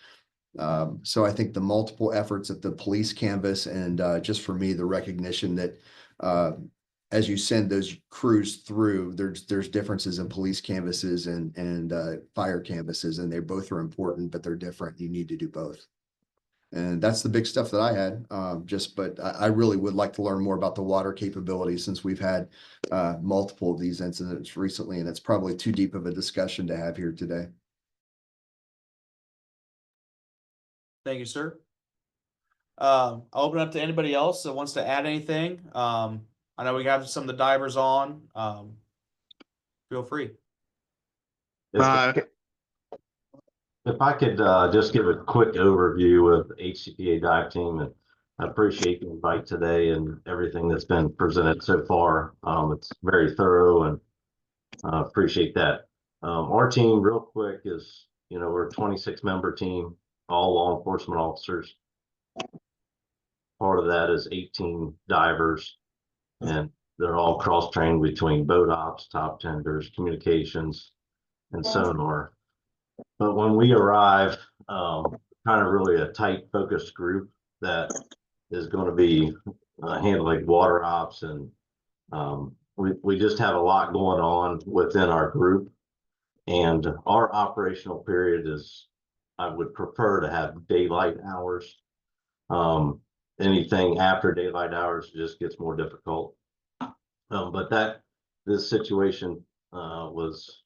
So I think the multiple efforts at the police canvas and just for me, the recognition that as you send those crews through, there's differences in police canvases and fire canvases, and they both are important, but they're different. You need to do both. And that's the big stuff that I had. But I really would like to learn more about the water capability, since we've had multiple of these incidents recently, and it's probably too deep of a discussion to have here today. Thank you, sir. I'll open up to anybody else that wants to add anything. I know we have some of the divers on. Feel free. If I could just give a quick overview of the HCPA dive team, and I appreciate the invite today and everything that's been presented so far. It's very thorough, and appreciate that. Our team, real quick, is, we're a 26-member team, all law enforcement officers. Part of that is 18 divers, and they're all cross-trained between boat ops, top tenders, communications, and sonar. But when we arrive, kind of really a tight focused group that is going to be handling water ops, and we just have a lot going on within our group. And our operational period is, I would prefer to have daylight hours. Anything after daylight hours just gets more difficult. But this situation was,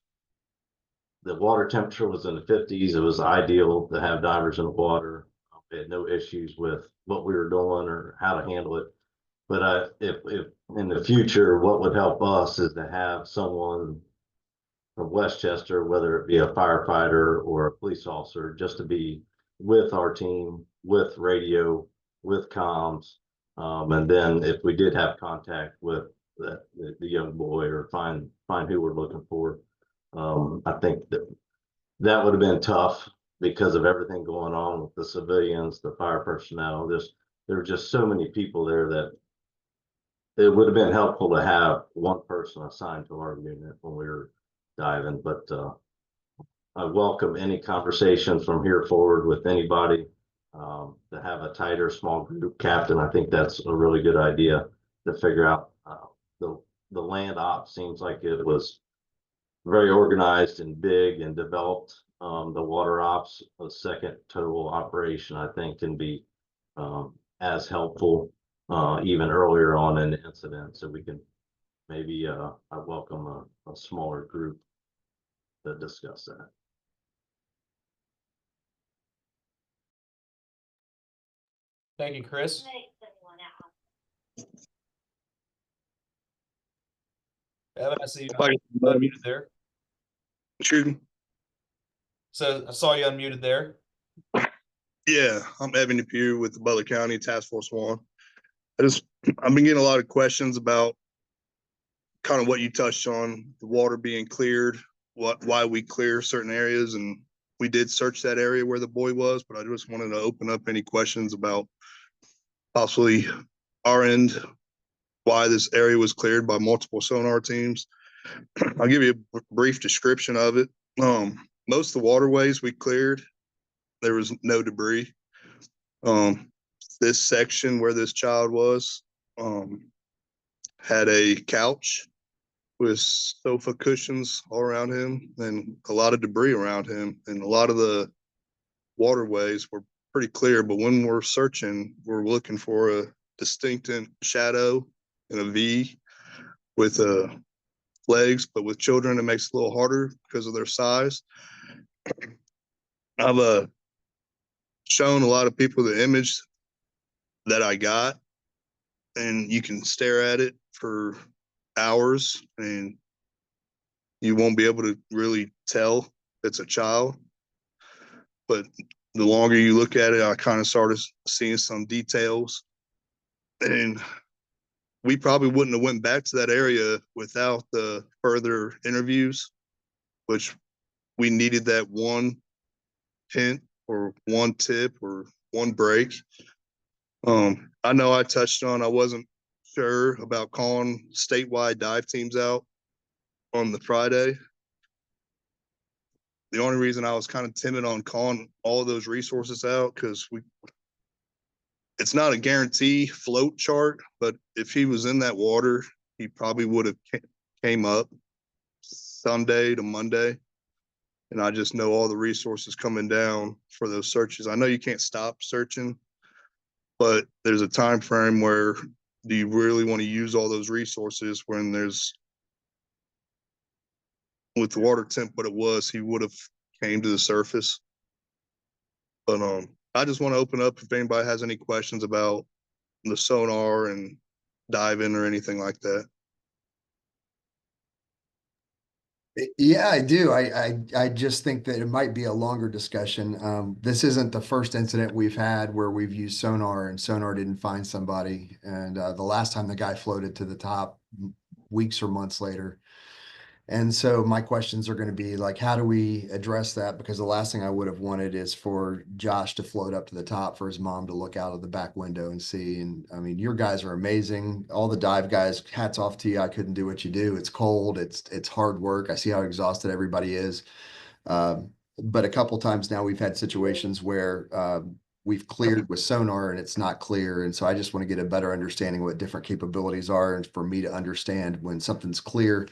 the water temperature was in the 50s. It was ideal to have divers in the water. We had no issues with what we were doing or how to handle it. But if in the future, what would help us is to have someone from Westchester, whether it be a firefighter or a police officer, just to be with our team, with radio, with comms. And then if we did have contact with the young boy, or find who we're looking for, I think that would have been tough because of everything going on with the civilians, the fire personnel. There were just so many people there that it would have been helpful to have one person assigned to our unit when we were diving. But I welcome any conversation from here forward with anybody to have a tighter small group captain. I think that's a really good idea to figure out. The land op seems like it was very organized and big and developed. The water ops, a second total operation, I think can be as helpful even earlier on in the incident. So we can maybe I welcome a smaller group to discuss that. Thank you, Chris. Evan, I see you Hi. unmuted there. Excuse me. So I saw you unmuted there. Yeah, I'm Evan Depew with the Butler County Task Force 1. I've been getting a lot of questions about kind of what you touched on, the water being cleared, why we clear certain areas, and we did search that area where the boy was, but I just wanted to open up any questions about possibly our end, why this area was cleared by multiple sonar teams. I'll give you a brief description of it. Most of the waterways we cleared, there was no debris. This section where this child was had a couch with sofa cushions all around him and a lot of debris around him, and a lot of the waterways were pretty clear, but when we're searching, we're looking for a distinct shadow and a V with legs, but with children it makes it a little harder because of their size. I've shown a lot of people the image that I got, and you can stare at it for hours and you won't be able to really tell it's a child. But the longer you look at it, I kind of started seeing some details, and we probably wouldn't have went back to that area without the further interviews, which we needed that one hint or one tip or one break. I know I touched on, I wasn't sure about calling statewide dive teams out on the Friday. The only reason I was kind of timid on calling all of those resources out, because it's not a guarantee float chart, but if he was in that water, he probably would have came up Sunday to Monday. And I just know all the resources coming down for those searches. I know you can't stop searching, but there's a time frame where do you really want to use all those resources when there's, with the water temp what it was, he would have came to the surface. But I just want to open up if anybody has any questions about the sonar and diving or anything like that. Yeah, I do. I just think that it might be a longer discussion. This isn't the first incident we've had where we've used sonar and sonar didn't find somebody. And the last time the guy floated to the top weeks or months later. And so my questions are going to be like, how do we address that? Because the last thing I would have wanted is for Josh to float up to the top for his mom to look out of the back window and see. And I mean, your guys are amazing. All the dive guys, hats off to you. I couldn't do what you do. It's cold. It's hard work. I see how exhausted everybody is. But a couple times now we've had situations where we've cleared with sonar and it's not clear. And so I just want to get a better understanding what different capabilities are, and for me to understand when something's clear,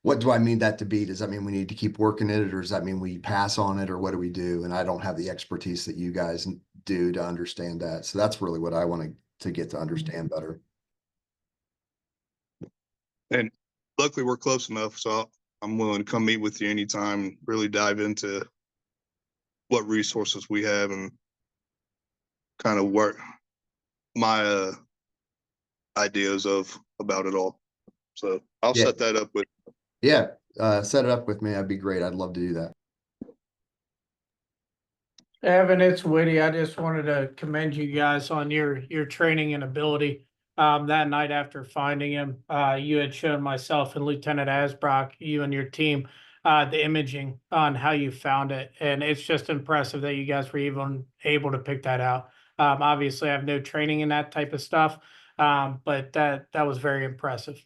what do I mean that to be? Does that mean we need to keep working it, or does that mean we pass on it, or what do we do? And I don't have the expertise that you guys do to understand that. So that's really what I want to get to understand better. And luckily we're close enough, so I'm willing to come meet with you anytime and really dive into what resources we have and kind of what my ideas about it all. So I'll set that up with. Yeah, set it up with me. That'd be great. I'd love to do that. Evan, it's Woody. I just wanted to commend you guys on your training and ability. That night after finding him, you had shown myself and Lieutenant Asbrock, you and your team, the imaging on how you found it. And it's just impressive that you guys were even able to pick that out. Obviously I have no training in that type of stuff. But that was very impressive.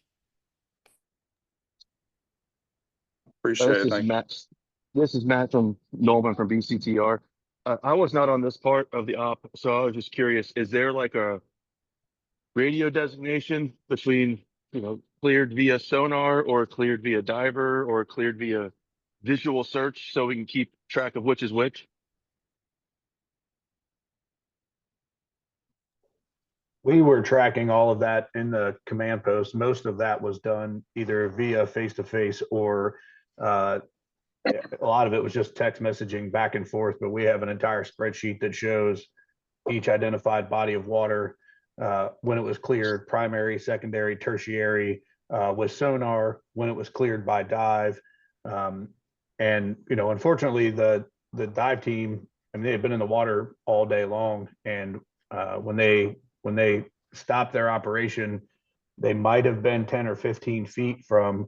Appreciate it. This is Matt. This is Matt from Norman from BCTR. I was not on this part of the op, so I was just curious, is there like a radio designation between, cleared via sonar or cleared via diver or cleared via visual search so we can keep track of which is which? We were tracking all of that in the command post. Most of that was done either via face-to-face or a lot of it was just text messaging back and forth, but we have an entire spreadsheet that shows each identified body of water, when it was cleared, primary, secondary, tertiary, with sonar when it was cleared by dive. And, unfortunately, the dive team, I mean, they had been in the water all day long. And when they stopped their operation, they might have been 10 or 15 feet from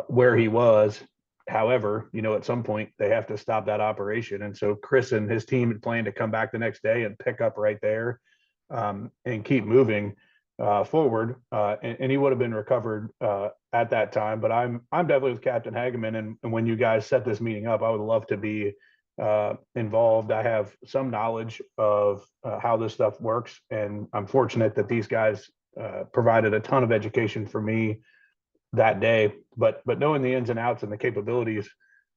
where he was. However, at some point they have to stop that operation. And so Chris and his team had planned to come back the next day and pick up right there and keep moving forward. And he would have been recovered at that time. But I'm definitely with Captain Hageman. And when you guys set this meeting up, I would love to be involved. I have some knowledge of how this stuff works. And I'm fortunate that these guys provided a ton of education for me that day, but knowing the ins and outs and the capabilities,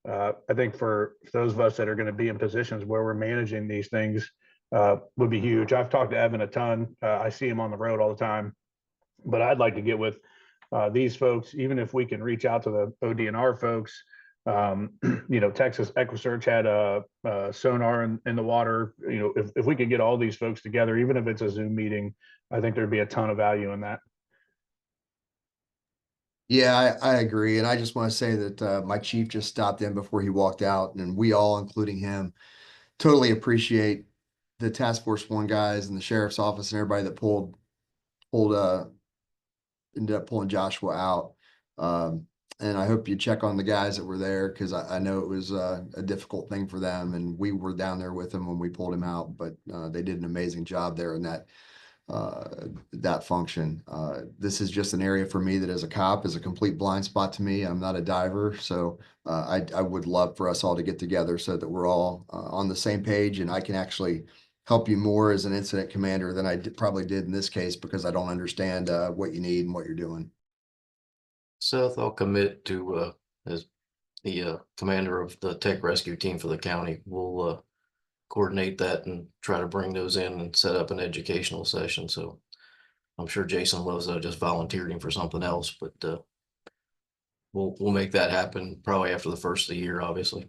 I think for those of us that are going to be in positions where we're managing these things would be huge. I've talked to Evan a ton. I see him on the road all the time, but I'd like to get with these folks, even if we can reach out to the ODNR folks. Texas EquiSearch had a sonar in the water. If we could get all these folks together, even if it's a Zoom meeting, I think there'd be a ton of value in that. Yeah, I agree. And I just want to say that my chief just stopped in before he walked out, and we all, including him, totally appreciate the Task Force 1 guys and the sheriff's office and everybody that ended up pulling Joshua out. And I hope you check on the guys that were there, because I know it was a difficult thing for them, and we were down there with them when we pulled him out, but they did an amazing job there in that function. This is just an area for me that as a cop is a complete blind spot to me. I'm not a diver, so I would love for us all to get together so that we're all on the same page, and I can actually help you more as an incident commander than I probably did in this case, because I don't understand what you need and what you're doing. Seth, I'll commit to as the commander of the tech rescue team for the county. We'll coordinate that and try to bring those in and set up an educational session. So I'm sure Jason loves that. I just volunteered him for something else, but we'll make that happen probably after the first of the year, obviously.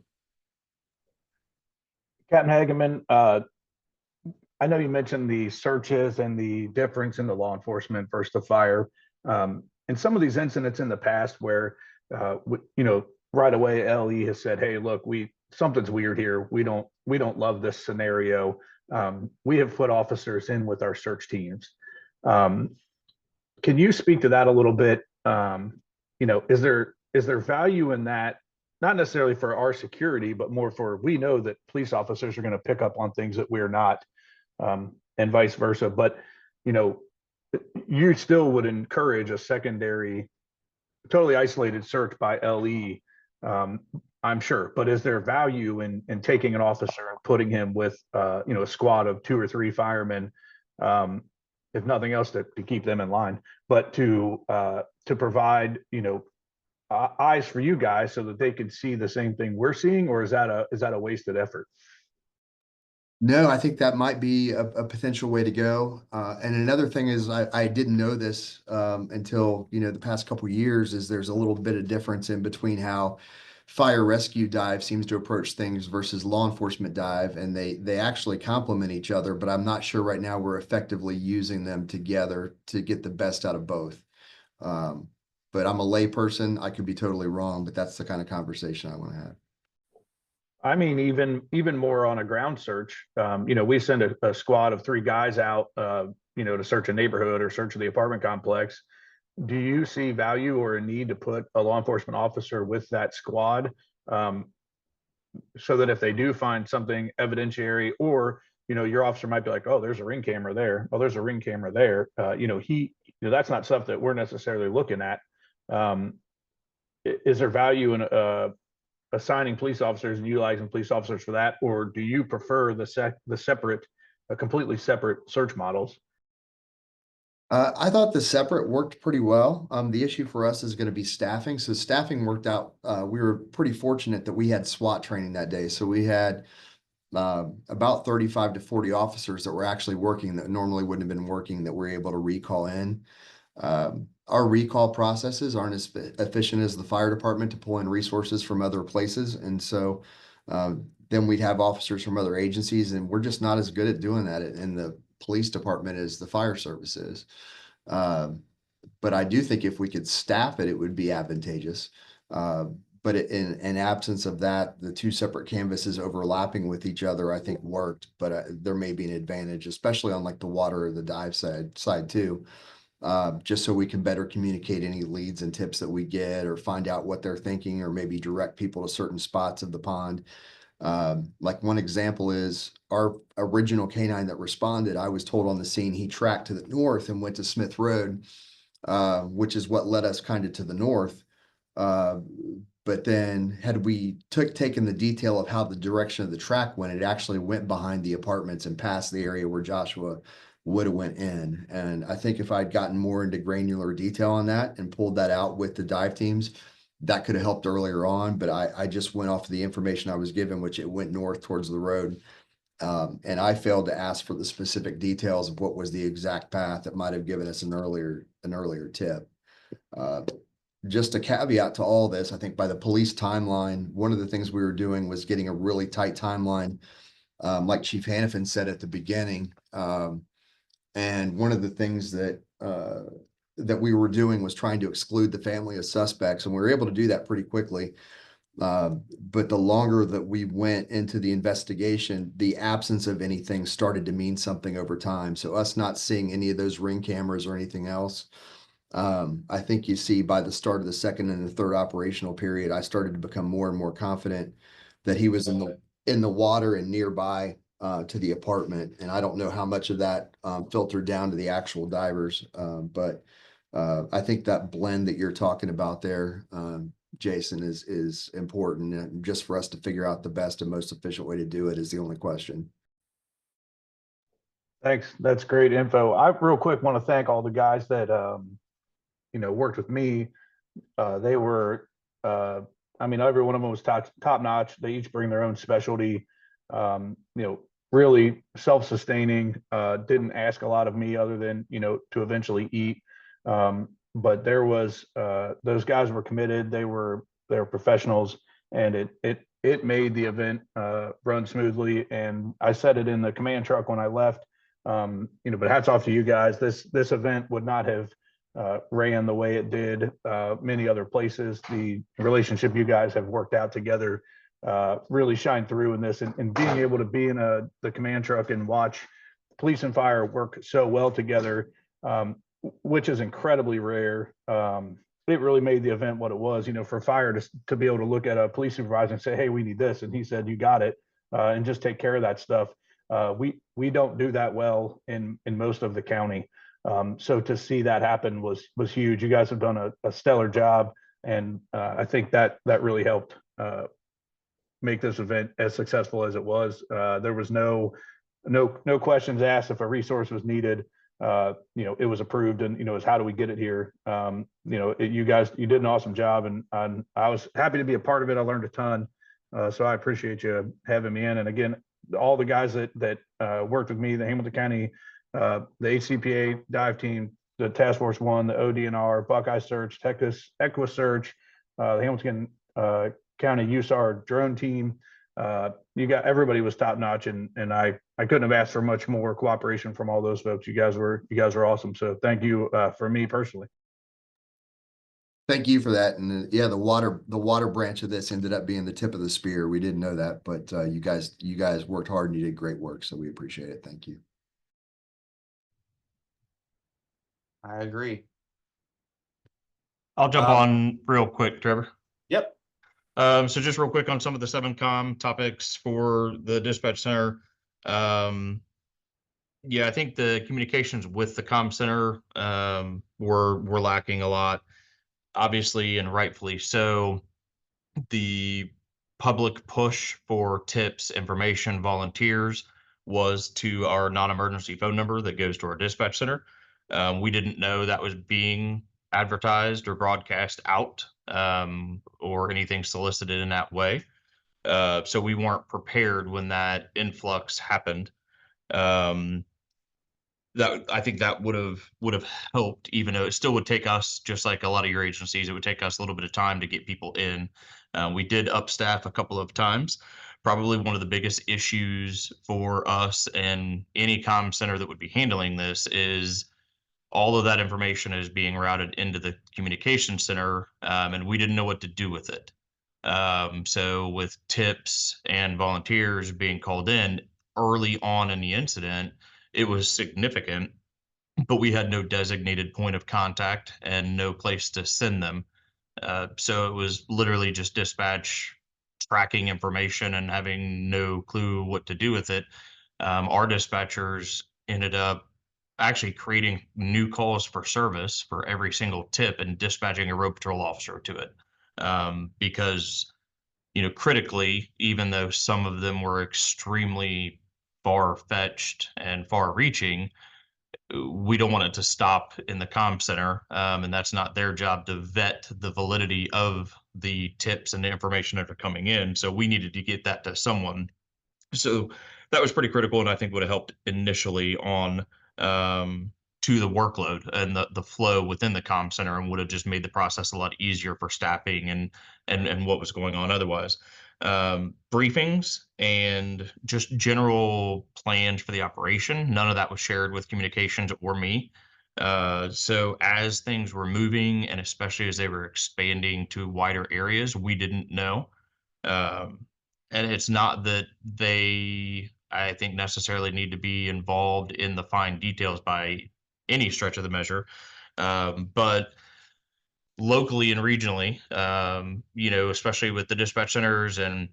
Captain Hageman, I know you mentioned the searches and the difference in the law enforcement versus the fire. And some of these incidents in the past where, right away, LE has said, hey, look, something's weird here. We don't love this scenario. We have put officers in with our search teams. Can you speak to that a little bit? Is there value in that? Not necessarily for our security, but more for, we know that police officers are going to pick up on things that we're not, and vice versa. But, you still would encourage a secondary, totally isolated search by LE, I'm sure. But is there value in taking an officer and putting him with, a squad of 2 or 3 firemen, if nothing else, to keep them in line, but to provide, eyes for you guys so that they can see the same thing we're seeing? Or is that a wasted effort? No, I think that might be a potential way to go. And another thing is, I didn't know this until, the past couple of years, is there's a little bit of difference in between how fire rescue dive seems to approach things versus law enforcement dive, and they actually complement each other, but I'm not sure right now we're effectively using them together to get the best out of both. But I'm a lay person. I could be totally wrong, but that's the kind of conversation I want to have. I mean, even more on a ground search. We send a squad of 3 guys out, to search a neighborhood or search the apartment complex. Do you see value or a need to put a law enforcement officer with that squad, so that if they do find something evidentiary, or your officer might be like, oh, there's a ring camera there, oh, there's a ring camera there, that's not stuff that we're necessarily looking at. Is there value in assigning police officers and utilizing police officers for that, or do you prefer the completely separate search models? I thought the separate worked pretty well. The issue for us is going to be staffing. So staffing worked out. We were pretty fortunate that we had SWAT training that day. So we had about 35 to 40 officers that were actually working that normally wouldn't have been working, that we're able to recall in. Our recall processes aren't as efficient as the fire department to pull in resources from other places. And so then we'd have officers from other agencies, and we're just not as good at doing that in the police department as the fire service is. But I do think if we could staff it, it would be advantageous. But in absence of that, the two separate canvases overlapping with each other, I think worked, but there may be an advantage, especially on like the water or the dive side too. Just so we can better communicate any leads and tips that we get, or find out what they're thinking, or maybe direct people to certain spots of the pond. Like one example is our original canine that responded. I was told on the scene he tracked to the north and went to Smith Road, which is what led us kind of to the north. But then had we taken the detail of how the direction of the track went, it actually went behind the apartments and past the area where Joshua would have went in. And I think if I'd gotten more into granular detail on that and pulled that out with the dive teams, that could have helped earlier on. But I just went off of the information I was given, which it went north towards the road. And I failed to ask for the specific details of what was the exact path that might have given us an earlier tip. Just a caveat to all this, I think by the police timeline, one of the things we were doing was getting a really tight timeline, like Chief Hannafin said at the beginning. And one of the things that we were doing was trying to exclude the family of suspects, and we were able to do that pretty quickly. But the longer that we went into the investigation, the absence of anything started to mean something over time. So us not seeing any of those ring cameras or anything else, I think you see by the start of the second and the third operational period, I started to become more and more confident that he was in the water and nearby to the apartment. And I don't know how much of that filtered down to the actual divers, but I think that blend that you're talking about there, Jason, is important. And just for us to figure out the best and most efficient way to do it is the only question. Thanks. That's great info. I real quick want to thank all the guys that worked with me. They were, I mean, every one of them was top notch. They each bring their own specialty. Really self-sustaining. Didn't ask a lot of me other than to eventually eat. But there was those guys were committed. They were professionals, and it made the event run smoothly. And I said it in the command truck when I left. But hats off to you guys. This event would not have ran the way it did many other places. The relationship you guys have worked out together really shined through in this, and being able to be in the command truck and watch police and fire work so well together, which is incredibly rare. It really made the event what it was. For fire to be able to look at a police supervisor and say, "Hey, we need this," and he said, "You got it," and just take care of that stuff. We don't do that well in most of the county. So to see that happen was huge. You guys have done a stellar job, and I think that really helped make this event as successful as it was. There was no questions asked if a resource was needed. It was approved, and is how do we get it here? You guys, you did an awesome job, and I was happy to be a part of it. I learned a ton, so I appreciate you having me in. And again, all the guys that worked with me, the Hamilton County, the HCPA dive team, the Task Force 1, the ODNR, Buckeye Search, Texas Equa Search, the Hamilton County USAR drone team. You got everybody was top notch, and I couldn't have asked for much more cooperation from all those folks. You guys were awesome. So thank you for me personally. Thank you for that. And yeah, the water branch of this ended up being the tip of the spear. We didn't know that, but you guys worked hard and you did great work. So we appreciate it. Thank you. I agree. I'll jump on real quick, Trevor. Yep. So just real quick on some of the 7Com topics for the dispatch center. Yeah, I think the communications with the comm center were lacking a lot, obviously, and rightfully so. The public push for tips, information, volunteers was to our non-emergency phone number that goes to our dispatch center. We didn't know that was being advertised or broadcast out or anything solicited in that way. So we weren't prepared when that influx happened. That I think that would have helped, even though it still would take us, just like a lot of your agencies, it would take us a little bit of time to get people in. We did upstaff a couple of times. Probably one of the biggest issues for us and any comm center that would be handling this is all of that information is being routed into the communication center, and we didn't know what to do with it. So with tips and volunteers being called in early on in the incident, it was significant, but we had no designated point of contact and no place to send them. So it was literally just dispatch tracking information and having no clue what to do with it. Our dispatchers ended up actually creating new calls for service for every single tip and dispatching a road patrol officer to it. Because, critically, even though some of them were extremely far fetched and far reaching, we don't want it to stop in the comm center, and that's not their job to vet the validity of the tips and the information that are coming in. So we needed to get that to someone. So that was pretty critical, and I think would have helped initially on to the workload and the flow within the comm center, and would have just made the process a lot easier for staffing and what was going on otherwise. Briefings and just general plans for the operation, none of that was shared with communications or me. So as things were moving, and especially as they were expanding to wider areas, we didn't know. And it's not that they, I think, necessarily need to be involved in the fine details by any stretch of the measure. But locally and regionally, especially with the dispatch centers and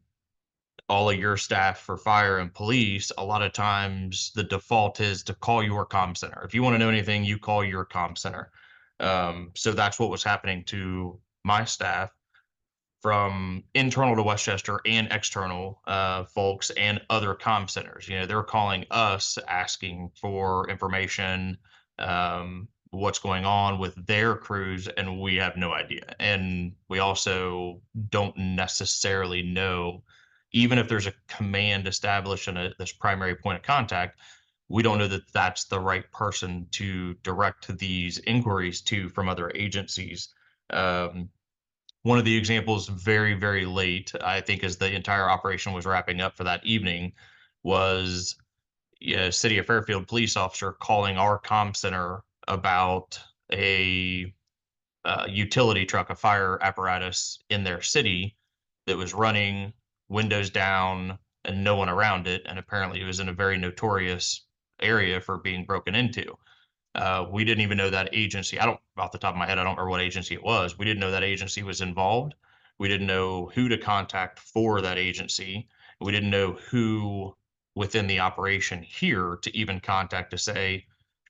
all of your staff for fire and police, a lot of times the default is to call your comm center. If you want to know anything, you call your comm center. So that's what was happening to my staff, from internal to Westchester and external folks and other comm centers. They're calling us asking for information, what's going on with their crews, and we have no idea. And we also don't necessarily know, even if there's a command established and this primary point of contact, we don't know that that's the right person to direct these inquiries to from other agencies. One of the examples very, very late, I think, as the entire operation was wrapping up for that evening, was City of Fairfield police officer calling our comm center about a utility truck, a fire apparatus in their city that was running, windows down, and no one around it. And apparently it was in a very notorious area for being broken into. We didn't even know that agency. Off the top of my head, I don't remember what agency it was. We didn't know that agency was involved. We didn't know who to contact for that agency. We didn't know who within the operation here to even contact to say,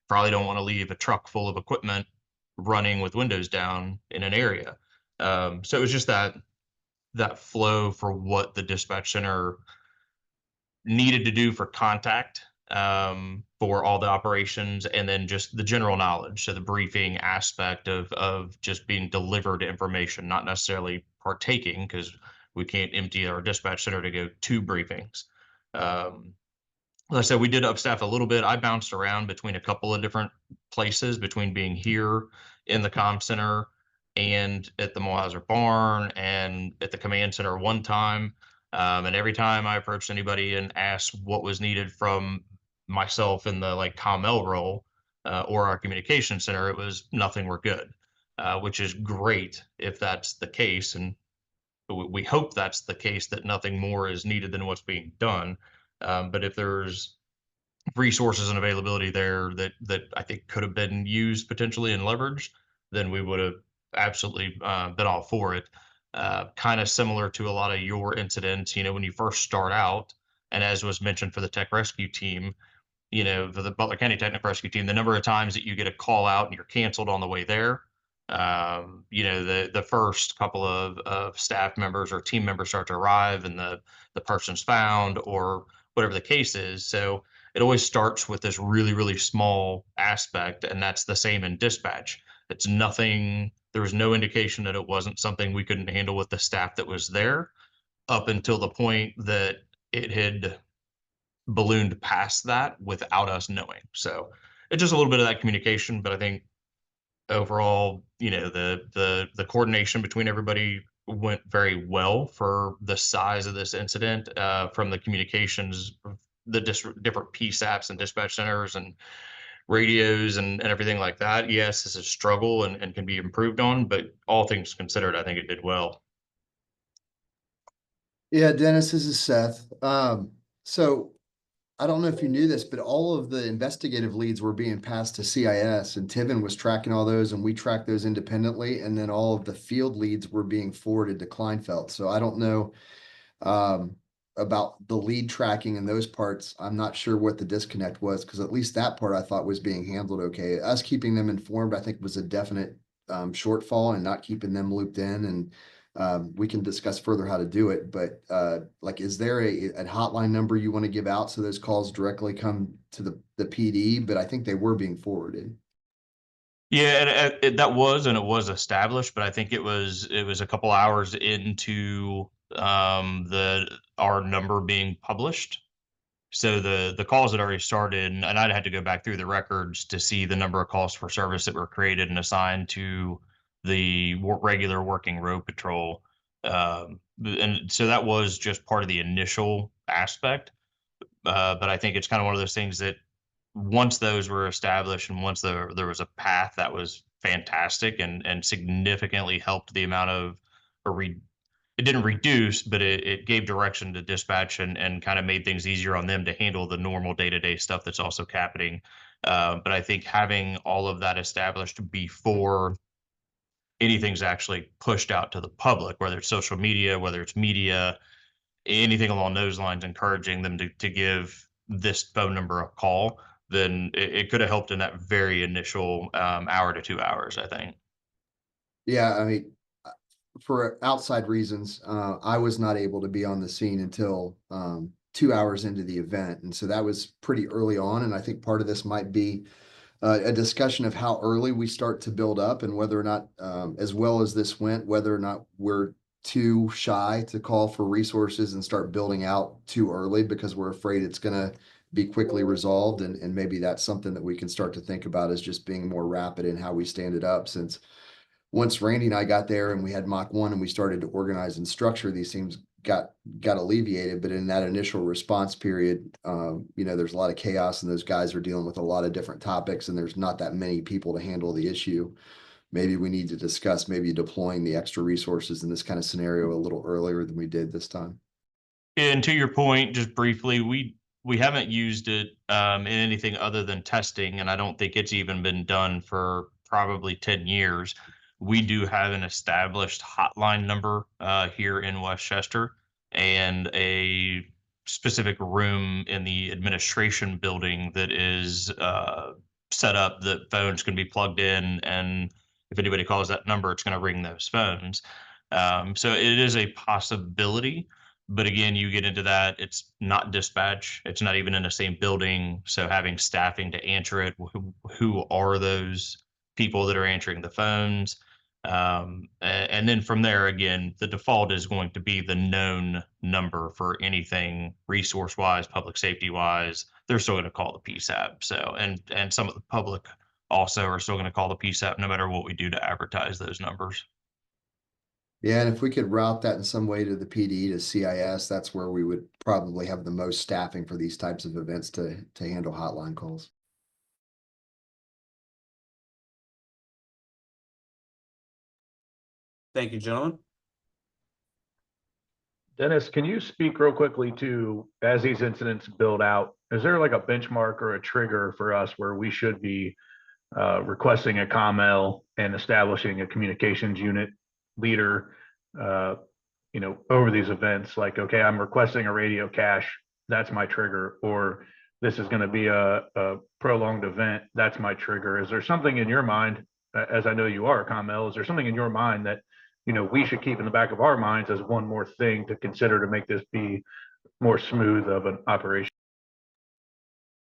probably don't want to leave a truck full of equipment running with windows down in an area. So it was just that flow for what the dispatch center needed to do for contact, for all the operations, and then just the general knowledge. So the briefing aspect of just being delivered information, not necessarily partaking, because we can't empty our dispatch center to go to briefings. Like I said, we did upstaff a little bit. I bounced around between a couple of different places, between being here in the comm center and at the Mulhauser barn and at the command center one time. And every time I approached anybody and asked what was needed from myself in the ComL role, or our communication center, it was nothing, we're good, which is great if that's the case. And we hope that's the case, that nothing more is needed than what's being done. But if there's resources and availability there that I think could have been used potentially and leveraged, then we would have absolutely been all for it. Kind of similar to a lot of your incidents, when you first start out, and as was mentioned for the tech rescue team, for the Butler County Technical Rescue Team, the number of times that you get a call out and you're canceled on the way there. The first couple of staff members or team members start to arrive and the person's found, or whatever the case is. So it always starts with this really, really small aspect, and that's the same in dispatch. It's nothing, there was no indication that it wasn't something we couldn't handle with the staff that was there, up until the point that it had ballooned past that without us knowing. So it's just a little bit of that communication, but I think overall, the coordination between everybody went very well for the size of this incident, from the communications, the different PSAPs and dispatch centers, and radios and everything like that, yes, it's a struggle and can be improved on, but all things considered, I think it did well. Yeah, Dennis, this is Seth. So I don't know if you knew this, but all of the investigative leads were being passed to CIS, and Tiven was tracking all those, and we tracked those independently, and then all of the field leads were being forwarded to Kleinfeld. So I don't know about the lead tracking and those parts. I'm not sure what the disconnect was, because at least that part I thought was being handled okay. Us keeping them informed, I think, was a definite shortfall, and not keeping them looped in. And we can discuss further how to do it, but like, is there a hotline number you want to give out so those calls directly come to the PD? But I think they were being forwarded. Yeah, and that was, and it was established, but I think it was a couple hours into our number being published. So the calls had already started, and I'd had to go back through the records to see the number of calls for service that were created and assigned to the regular working road patrol. And so that was just part of the initial aspect. But I think it's kind of one of those things that once those were established and once there was a path, that was fantastic and significantly helped the amount of, it didn't reduce, but it gave direction to dispatch and kind of made things easier on them to handle the normal day-to-day stuff that's also happening. But I think having all of that established before anything's actually pushed out to the public, whether it's social media, whether it's media, anything along those lines, encouraging them to give this phone number a call, then it could have helped in that very initial hour to 2 hours, I think. Yeah, I mean, for outside reasons, I was not able to be on the scene until 2 hours into the event, and so that was pretty early on. And I think part of this might be a discussion of how early we start to build up, and whether or not, as well as this went, whether or not we're too shy to call for resources and start building out too early because we're afraid it's going to be quickly resolved. And maybe that's something that we can start to think about, is just being more rapid in how we stand it up. Since once Randy and I got there and we had Mach 1 and we started to organize and structure, these things got alleviated. But in that initial response period, there's a lot of chaos, and those guys are dealing with a lot of different topics, and there's not that many people to handle the issue. Maybe we need to discuss maybe deploying the extra resources in this kind of scenario a little earlier than we did this time. And to your point, just briefly, we haven't used it in anything other than testing, and I don't think it's even been done for probably 10 years. We do have an established hotline number here in Westchester, and a specific room in the administration building that is set up that phones can be plugged in, and if anybody calls that number, it's going to ring those phones. So it is a possibility. But again, you get into that, it's not dispatch, it's not even in the same building. So having staffing to answer it, who are those people that are answering the phones? And then from there, again, the default is going to be the known number for anything resource wise, public safety wise. They're still going to call the PSAP. So, and some of the public also are still going to call the PSAP no matter what we do to advertise those numbers. Yeah, and if we could route that in some way to the PD, to CIS, that's where we would probably have the most staffing for these types of events to handle hotline calls. Thank you, gentlemen. Dennis, can you speak real quickly to, as these incidents build out, is there like a benchmark or a trigger for us where we should be requesting a COML and establishing a communications unit leader, over these events? Like, okay, I'm requesting a radio cache, that's my trigger, or this is going to be a prolonged event, that's my trigger. Is there something in your mind, as I know you are a COML, is there something in your mind that we should keep in the back of our minds as one more thing to consider to make this be more smooth of an operation?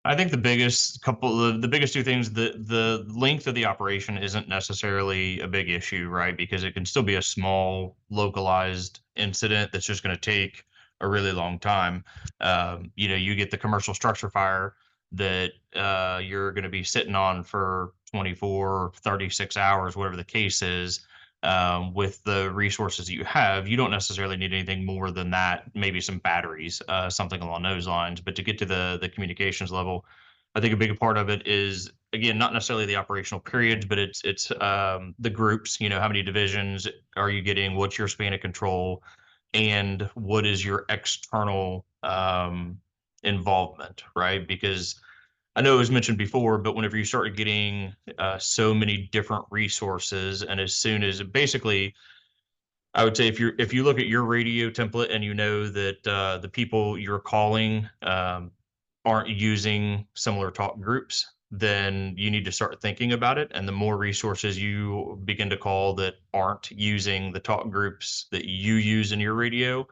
I think the biggest two things, the length of the operation isn't necessarily a big issue, right? Because it can still be a small localized incident that's just going to take a really long time. You get the commercial structure fire that you're going to be sitting on for 24, 36 hours, whatever the case is. With the resources that you have, you don't necessarily need anything more than that, maybe some batteries, something along those lines. But to get to the communications level, I think a big part of it is, again, not necessarily the operational periods, but it's the groups, you know, how many divisions are you getting? What's your span of control? And what is your external involvement, right? Because I know it was mentioned before, but whenever you start getting so many different resources, and as soon as basically, I would say if you look at your radio template and you know that the people you're calling aren't using similar talk groups, then you need to start thinking about it. And the more resources you begin to call that aren't using the talk groups that you use in your radio,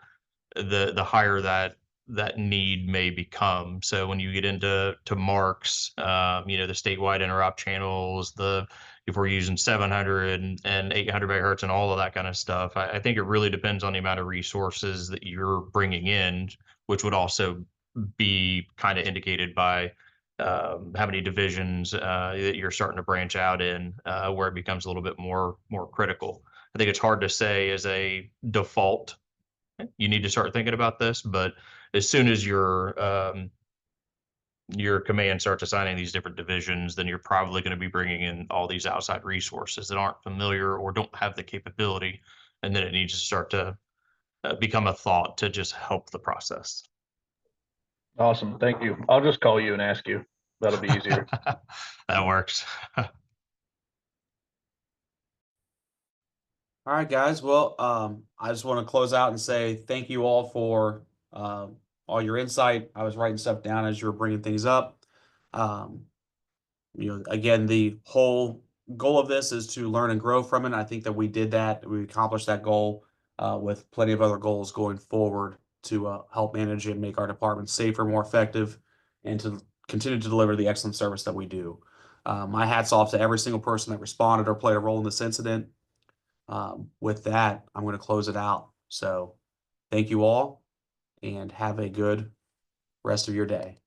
the higher that need may become. So when you get into marks, you know, the statewide interop channels, if we're using 700 and 800 megahertz and all of that kind of stuff, I think it really depends on the amount of resources that you're bringing in, which would also be kind of indicated by how many divisions that you're starting to branch out in, where it becomes a little bit more critical. I think it's hard to say as a default you need to start thinking about this, but as soon as your command starts assigning these different divisions, then you're probably going to be bringing in all these outside resources that aren't familiar or don't have the capability, and then it needs to start to become a thought to just help the process. Awesome. Thank you. I'll just call you and ask you. That'll be easier. That works. All right, guys. Well, I just want to close out and say thank you all for all your insight. I was writing stuff down as you were bringing things up. You know, again, the whole goal of this is to learn and grow from it. I think that we did that. We accomplished that goal with plenty of other goals going forward to help manage and make our department safer, more effective, and to continue to deliver the excellent service that we do. My hat's off to every single person that responded or played a role in this incident. With that, I'm going to close it out. So thank you all and have a good rest of your day.